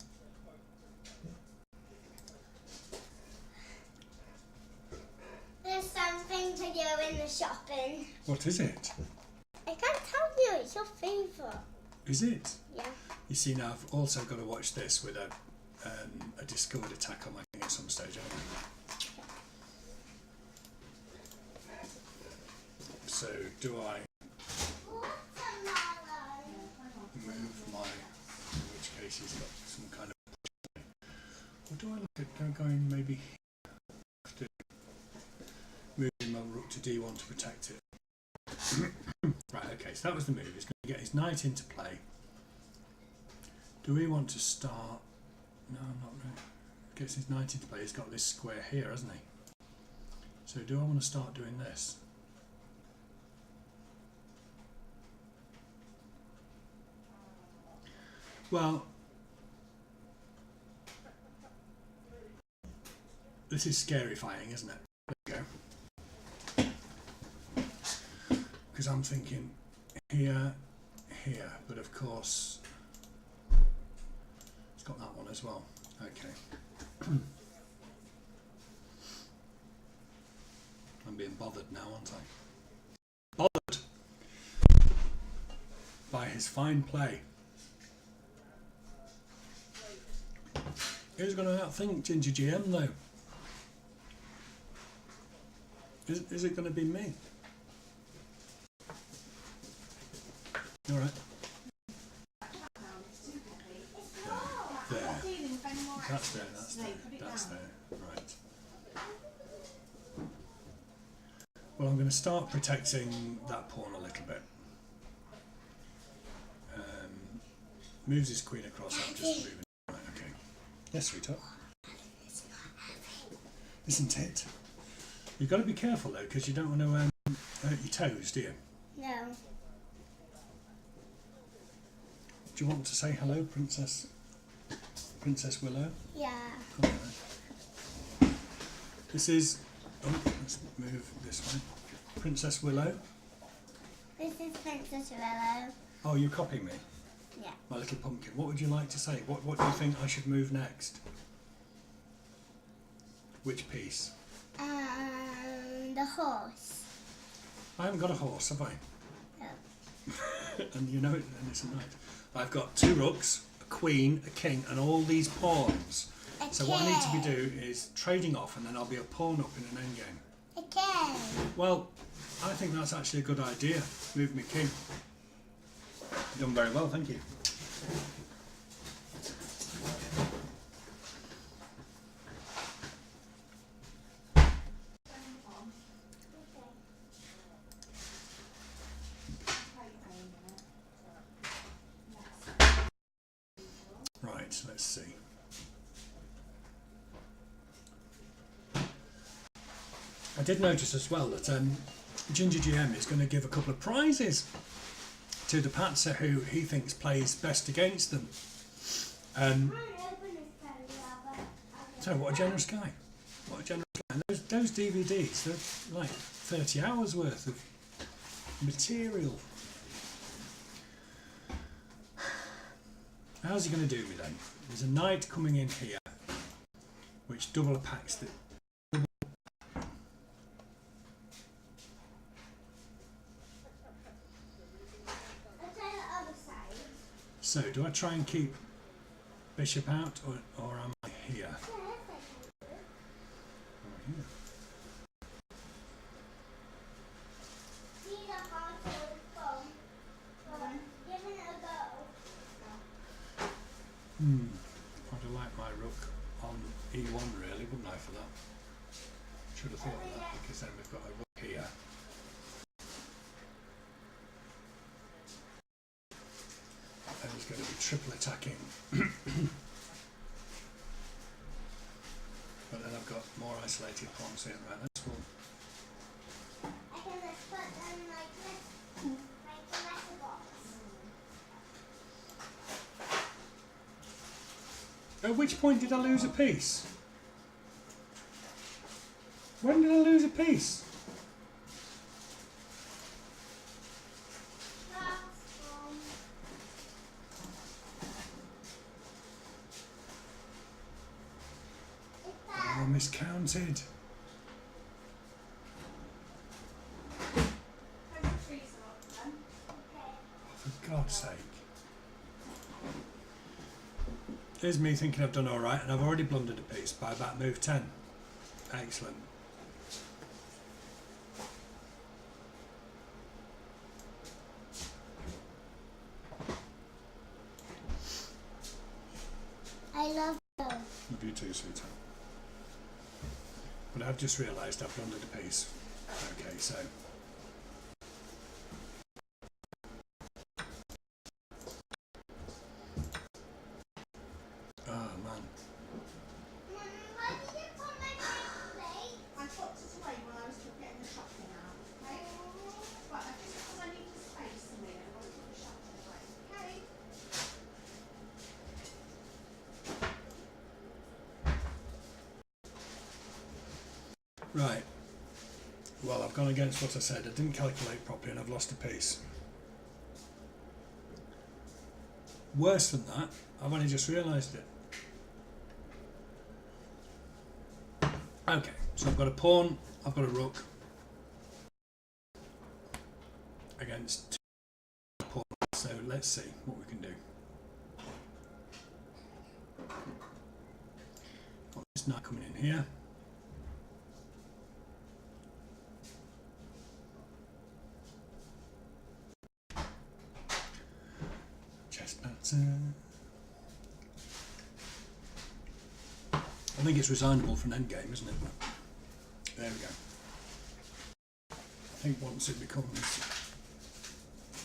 There's something to do in the shopping. What is it? I can't tell you, it's your favourite. Is it? Yeah. You see, now I've also got to watch this with a Discord attack on my thing at some stage, haven't I? So, do I move my, in which case he's got some kind of, or do I look at going maybe here, moving my rook to d1 to protect it? Right, okay, so that was the move. He's going to get his knight into play. Do we want to start? No, not really. Gets his knight into play. He's got this square here, hasn't he? So do I want to start doing this? Well, this is scary fighting, isn't it? There we go. Because I'm thinking here, here, but of course it's got that one as well. Okay. I'm being bothered now, aren't I? Bothered by his fine play. Who's going to outthink GingerGM though? Is it going to be me? Alright. There. That's there, that's there, that's there. Right. Well, I'm going to start protecting that pawn a little bit. Moves his queen across, I'm just moving. Right, okay. Yes, sweetheart. Isn't it? You've got to be careful though, because you don't want to hurt your toes, do you? No. Do you want to say hello, Princess Willow? Yeah. Come on, then. This is. Oh, let's move this way. Princess Willow. This is Princess Willow. Oh, you're copying me? Yeah. My little pumpkin. What would you like to say? What do you think I should move next? Which piece? The horse. I haven't got a horse, have I? Oh. And you know it, and it's a knight. I've got 2 rooks, a queen, a king, and all these pawns. So what I need to be doing is trading off, and then I'll be a pawn up in an endgame. Okay. Well, I think that's actually a good idea. Move me king. You've done very well, thank you. Right, let's see. I did notice as well that GingerGM is going to give a couple of prizes to the patzer who he thinks plays best against them. So what a generous guy. What a generous guy. And those DVDs, they're like 30 hours worth of material. How's he going to do me then? There's a knight coming in here, which double packs the... So, do I try and keep bishop out, or am I here? Or here? I'd have liked my rook on e1 really, wouldn't I, for that? Should have thought of that, because then we've got a rook here. And he's going to be triple attacking. But then I've got more isolated pawns here. Right, that's cool. I can just put them like this, like the letterbox. At which point did I lose a piece? When did I lose a piece? Oh, miscounted. For God's sake. Here's me thinking I've done alright, and I've already blundered a piece by about move 10. Excellent. I love you. Love you too, sweetheart. But I've just realised I've blundered a piece. Okay, so... Oh, man. Why did you put my plate? I put it away when I was getting the shopping out, okay? But just because I need the space in there, I want to put the shopping away, okay? Right. Well, I've gone against what I said. I didn't calculate properly and I've lost a piece. Worse than that, I've only just realised it. Okay, so I've got a pawn, I've got a rook against 2 pawns, so let's see what we can do. Got this knight coming in here. Chesspatzer. I think it's resignable for an endgame, isn't it? There we go. I think once it becomes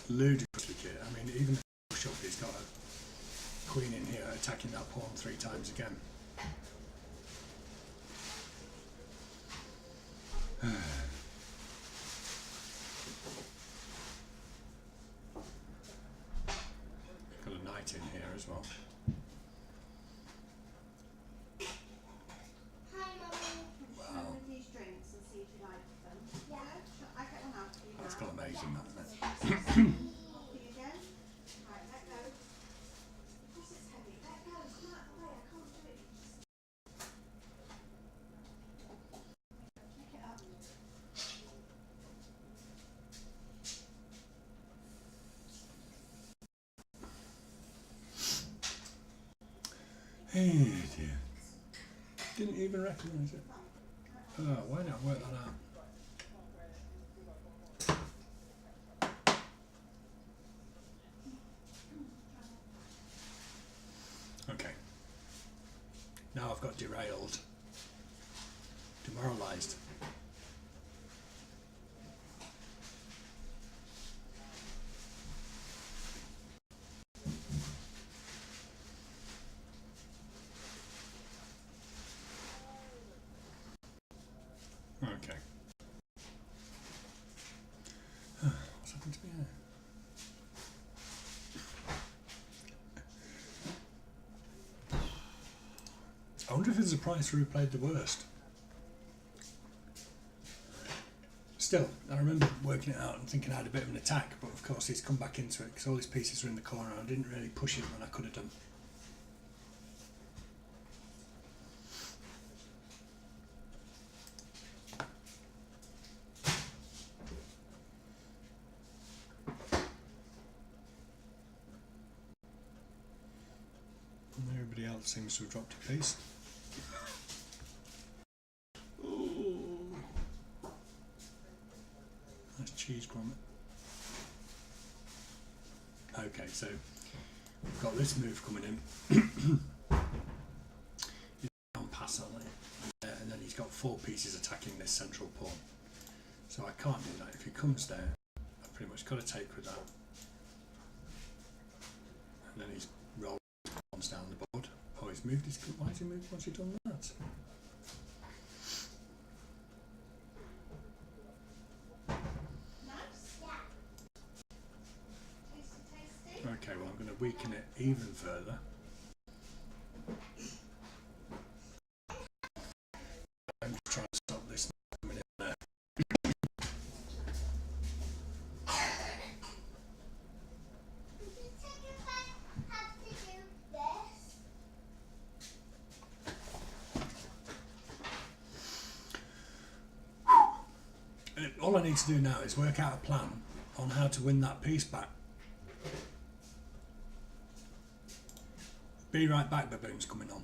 ludicrously clear, I mean, even if push up, he's got a queen in here attacking that pawn 3 times again. Got a knight in here as well. Hi, Mummy. Have these drinks and see if you like them. Yeah. I get Off you again. Right, let go. Because it's heavy, let go. Come out of the way. I can't do it. Pick it up. Hey dear. Didn't even recognise it. Oh, why not work that out? Okay. Now I've got derailed. Demoralised. Okay. What's happened to me here? I wonder if there's a prize for who played the worst. Still, I remember working it out and thinking I had a bit of an attack, but of course he's come back into it because all his pieces were in the corner and I didn't really push him when I could have done. And everybody else seems to have dropped a piece. Nice cheese grommet. Okay, so we've got this move coming in. He's on pass on it, and then he's got 4 pieces attacking this central pawn. So I can't do that. If he comes there, I've pretty much got to take with that. And then he's rolled his pawns down the board. Oh, he's moved his. Why has he moved? What's he done that? Okay, well I'm going to weaken it even further. I'm trying to stop this coming in there. All I need to do now is work out a plan on how to win that piece back. Be right back, baboon's coming on.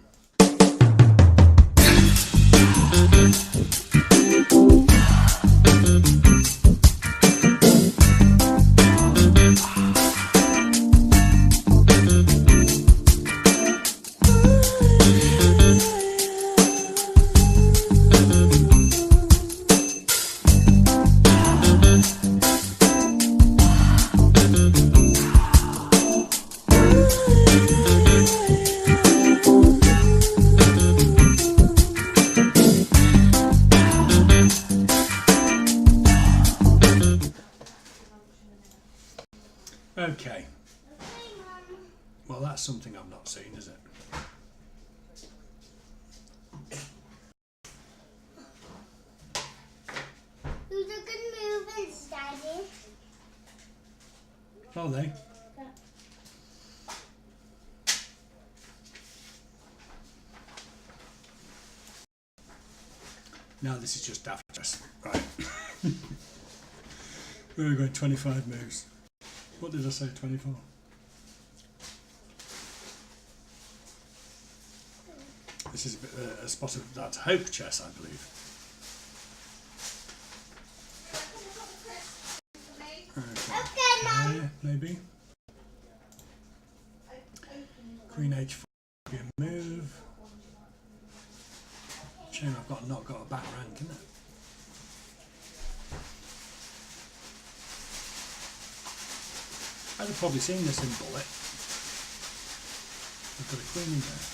Okay. Well, that's something I've not seen, is it? Who's a good movements, Daddy? Are they? Now this is just daft chess. Right. We're going 25 moves. What did I say, 24? This is a spot of that hope chess, I believe. Okay, Mum. Maybe. Queen H4 would be a move. Shame I've not got a back rank, isn't it? I'd have probably seen this in bullet. I've got a queen in there.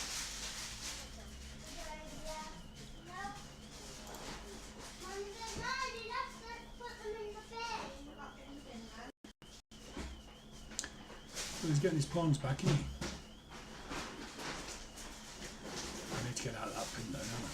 Well, he's getting his pawns back, isn't he? I need to get out of that pin though, don't I?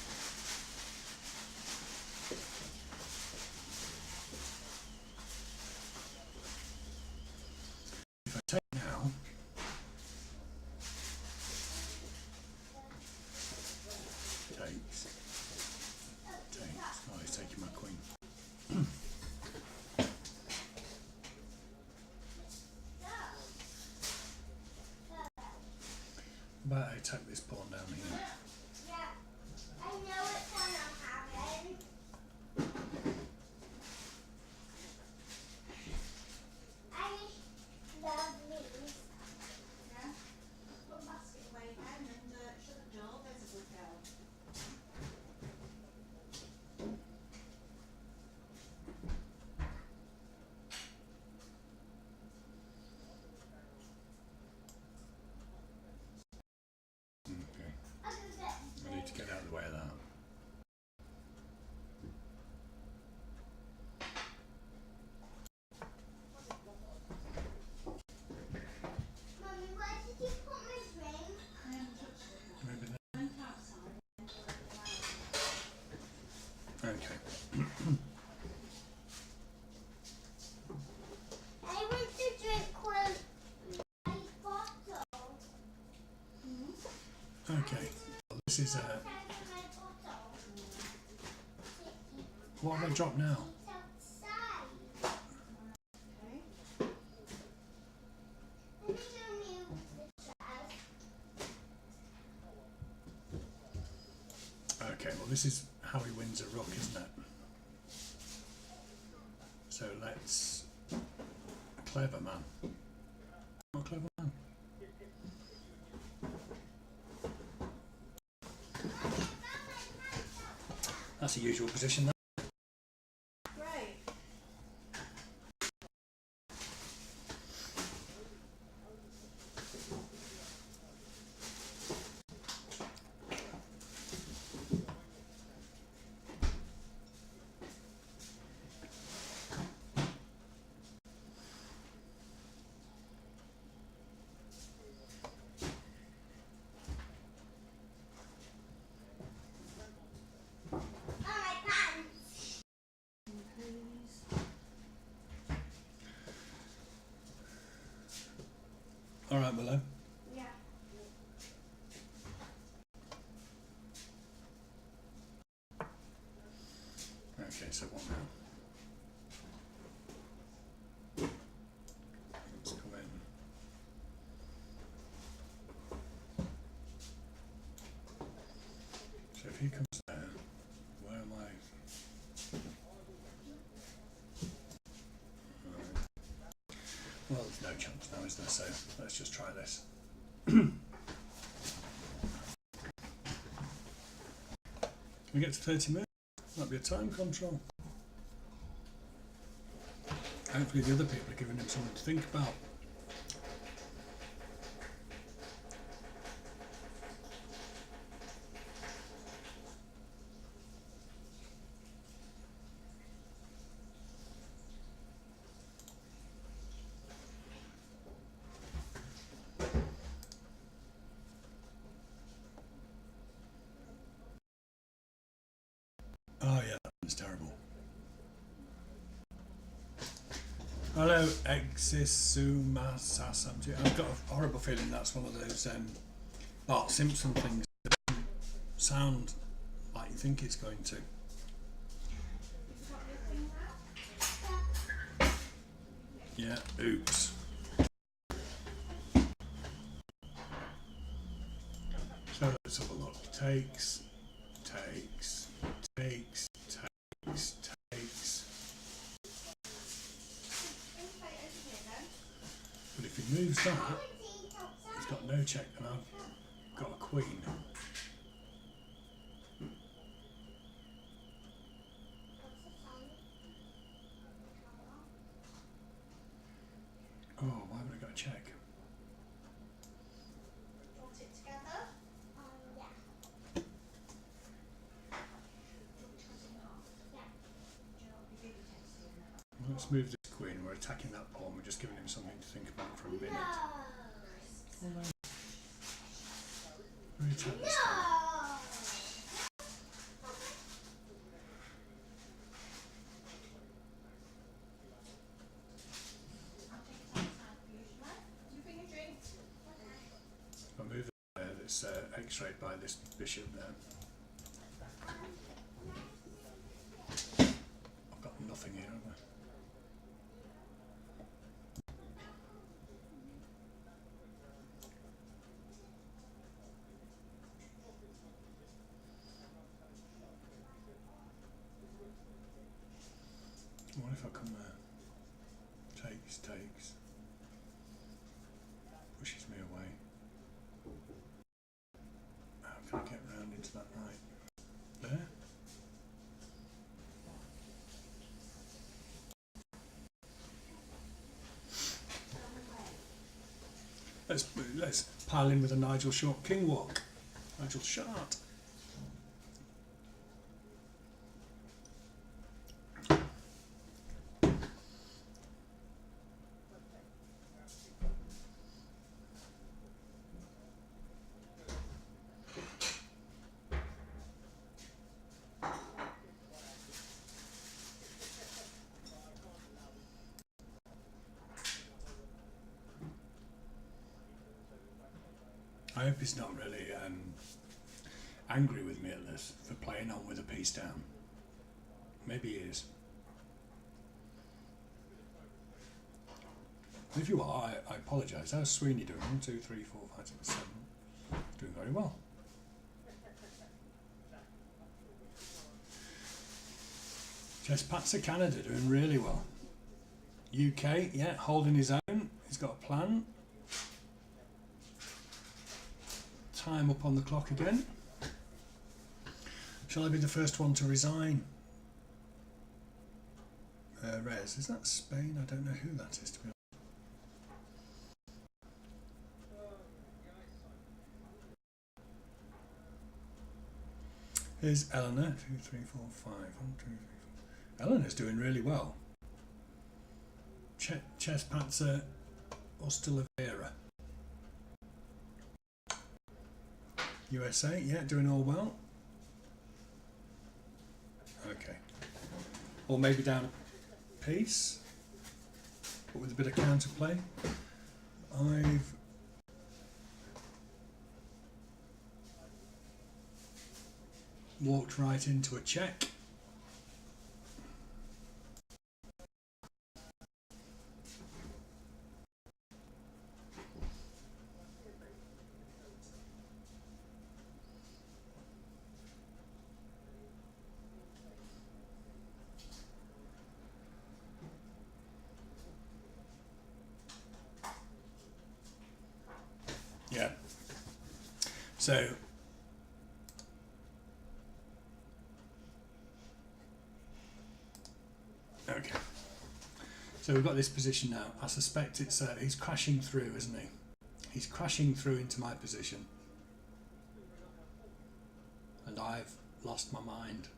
about I take this pawn down here? Yeah, I know which one I'm having. I love these. Yeah. Put the basket away then and shut the door. There's a good girl. Okay. I'll do that. I need to get out of the way of that. Mummy, where did you put my ring? I haven't touched it. Maybe that. I went outside and Okay. I want to drink one my bottle. Okay. Well, this is My bottle. what have I dropped now? It's outside. okay. Let me show you the trash. Okay, well this is how he wins a rook, isn't it? So let's... A clever man. Not a clever man. That's the usual position there. Great. Oh, my pants. Please. Alright, Willow. Yeah. Okay, so what now? Let's come in. So if he comes there, where am I? Right. Well, there's no chance now, is there? So let's just try this. We get to 30 minutes. Might be a time control. Hopefully the other people are giving him something to think about. Oh yeah, that's terrible. Hello, Exisumasasamti. I've got a horrible feeling that's one of those Bart Simpson things that doesn't sound like you think it's going to. You got your thing now? Yeah, oops. So let's have a look. Takes, takes, takes, takes, takes. Inside over here then. But if he moves that, he's got no check, and I've got a queen. Oh, why would I got a check? Do you want it together? Yeah. Do you want to cut it in half? Yeah. Do you know what would be really tasty in that? Well, let's move this queen. We're attacking that pawn. We're just giving him something to think about for a minute. No. We attack this No. one. I'll take it outside for you, shall I? Do you bring a drink? I'll move it there. That's x-rayed by this bishop there. I've got nothing here, have I? Let's pile in with a Nigel Short king walk. Nigel Short. I hope he's not really angry with me at this for playing on with a piece down. Maybe he is. If you are, I apologise. How's Sweeney doing? 1, 2, 3, 4, 5, 6, 7. Doing very well. Chesspatzer Canada doing really well. UK, yeah, holding his own. He's got a plan. Time up on the clock again. Shall I be the first one to resign? Rez, is that Spain? I don't know who that is, to be honest. Here's Eleanor. 2, 3, 4, 5. 1, 2, 3, 4. Eleanor's doing really well. Chesspatzer Oliveira. USA, yeah, doing all well. Okay. Or maybe down a piece, but with a bit of counterplay. I've walked right into a check. Yeah. So okay. So we've got this position now. I suspect it's he's crashing through, isn't he? He's crashing through into my position, and I've lost my mind.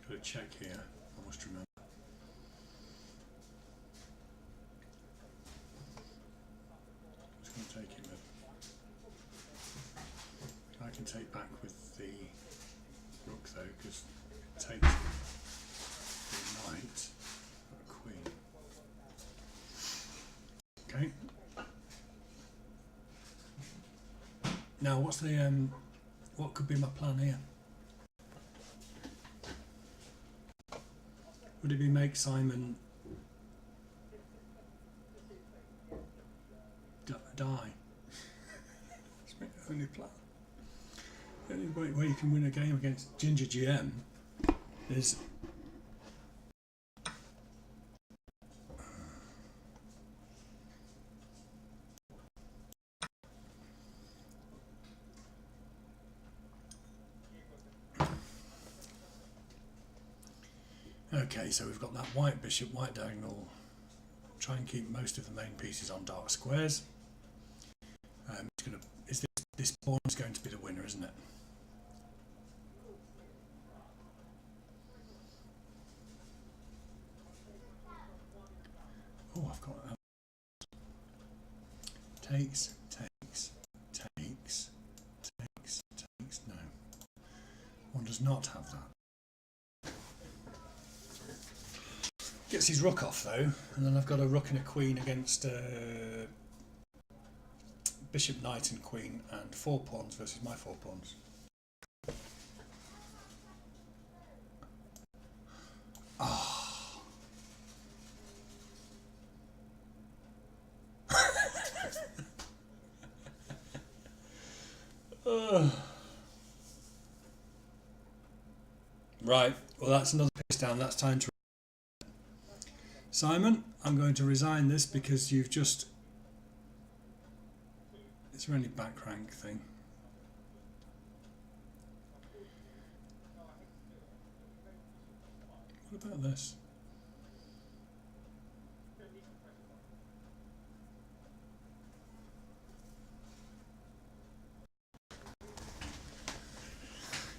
Got a check here, I must remember. Just going to take him with. I can take back with the rook though, because it takes the knight or a queen. Okay. Now, what's the what could be my plan here? Would it be make Simon die? That's my only plan. The only way you can win a game against GingerGM is okay, so we've got that white bishop, white diagonal. Try and keep most of the main pieces on dark squares. It's gonna, this pawn is going to be the winner, isn't it? Oh, I've got takes. No, one does not have that. Gets his rook off though, and then I've got a rook and a queen against bishop, knight and queen, and 4 pawns versus my 4 pawns. Oh. Right, well that's another piece down, that's time to... Simon, I'm going to resign this because you've just... Is there any back rank thing? What about this?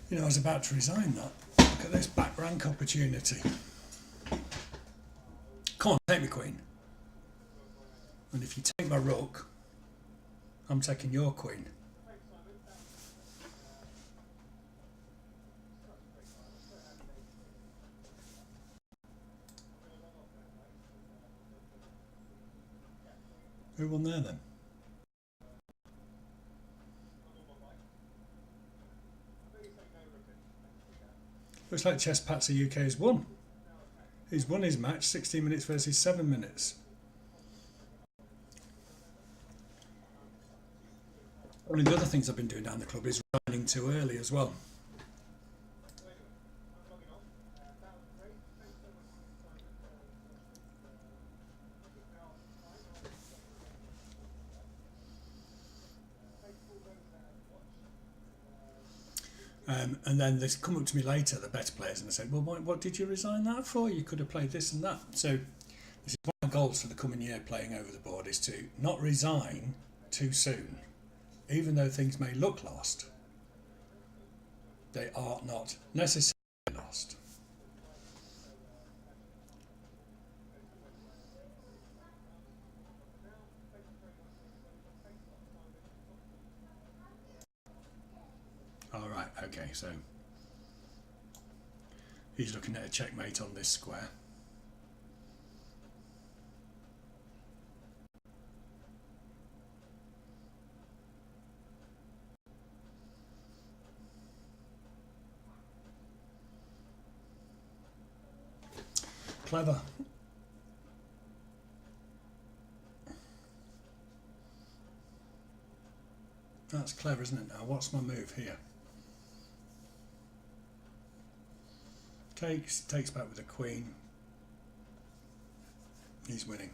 You know, I was about to resign that. Look at this back rank opportunity. Come on, take me queen. And if you take my rook, I'm taking your queen. Who won there then? Looks like Chesspatzer UK has won. He's won his match, 16 minutes versus 7 minutes. One of the other things I've been doing down the club is running too early as well. And then they come up to me later, the better players, and they said, well, what did you resign that for? You could have played this and that. So this is one of my goals for the coming year playing over the board, is to not resign too soon. Even though things may look lost, they are not necessarily lost. All right, okay, so he's looking at a checkmate on this square. Clever. That's clever, isn't it? Now, what's my move here? Takes back with the queen. He's winning.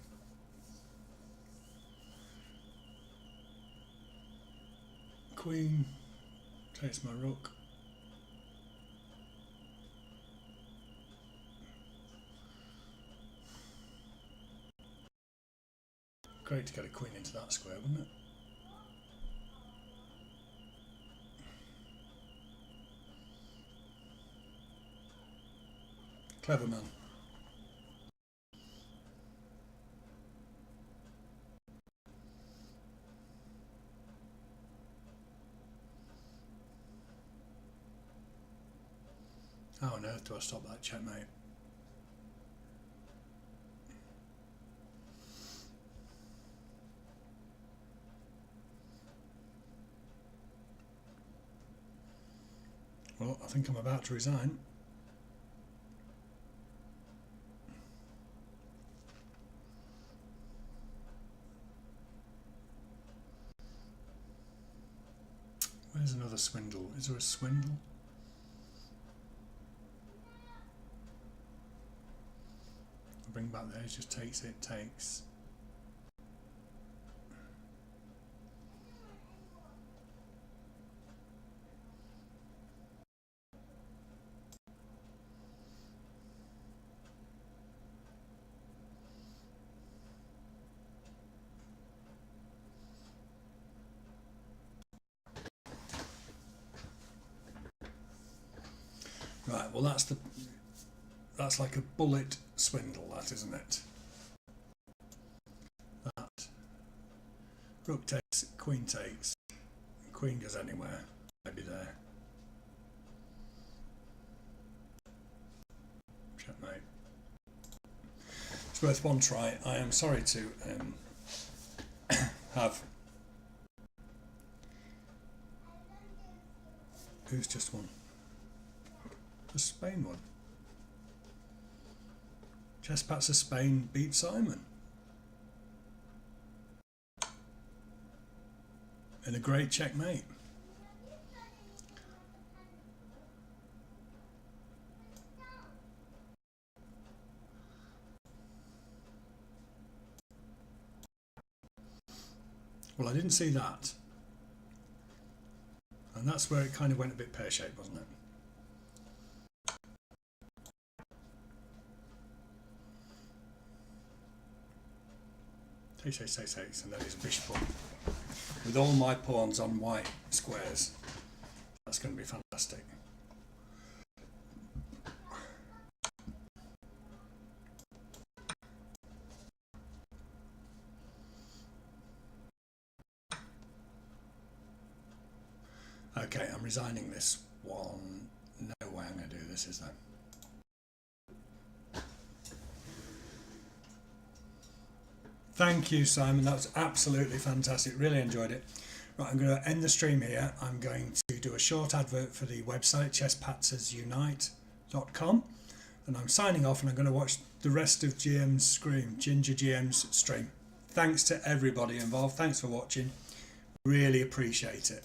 Queen takes my rook. Great to get a queen into that square, wouldn't it? Clever man. How on earth do I stop that checkmate? Well, I think I'm about to resign. Where's another swindle? Is there a swindle? I'll bring back there, it just takes it, takes. Right, well that's like a bullet swindle, that, isn't it? That rook takes, queen goes anywhere, maybe there. Checkmate. It's worth one try. I am sorry to have... Who's just won? The Spain one. Chesspatzer Spain beat Simon. In a great checkmate. Well, I didn't see that. And that's where it kind of went a bit pear-shaped, wasn't it? Takes, and then his bishop pawn. With all my pawns on white squares. That's going to be fantastic. Okay, I'm resigning this one. No way I'm going to do this, is there? Thank you, Simon. That was absolutely fantastic. Really enjoyed it. Right, I'm going to end the stream here. I'm going to do a short advert for the website, ChesspatzerWAL.com. And I'm signing off, and I'm going to watch the rest of GM's stream, GingerGM's stream. Thanks to everybody involved. Thanks for watching. Really appreciate it.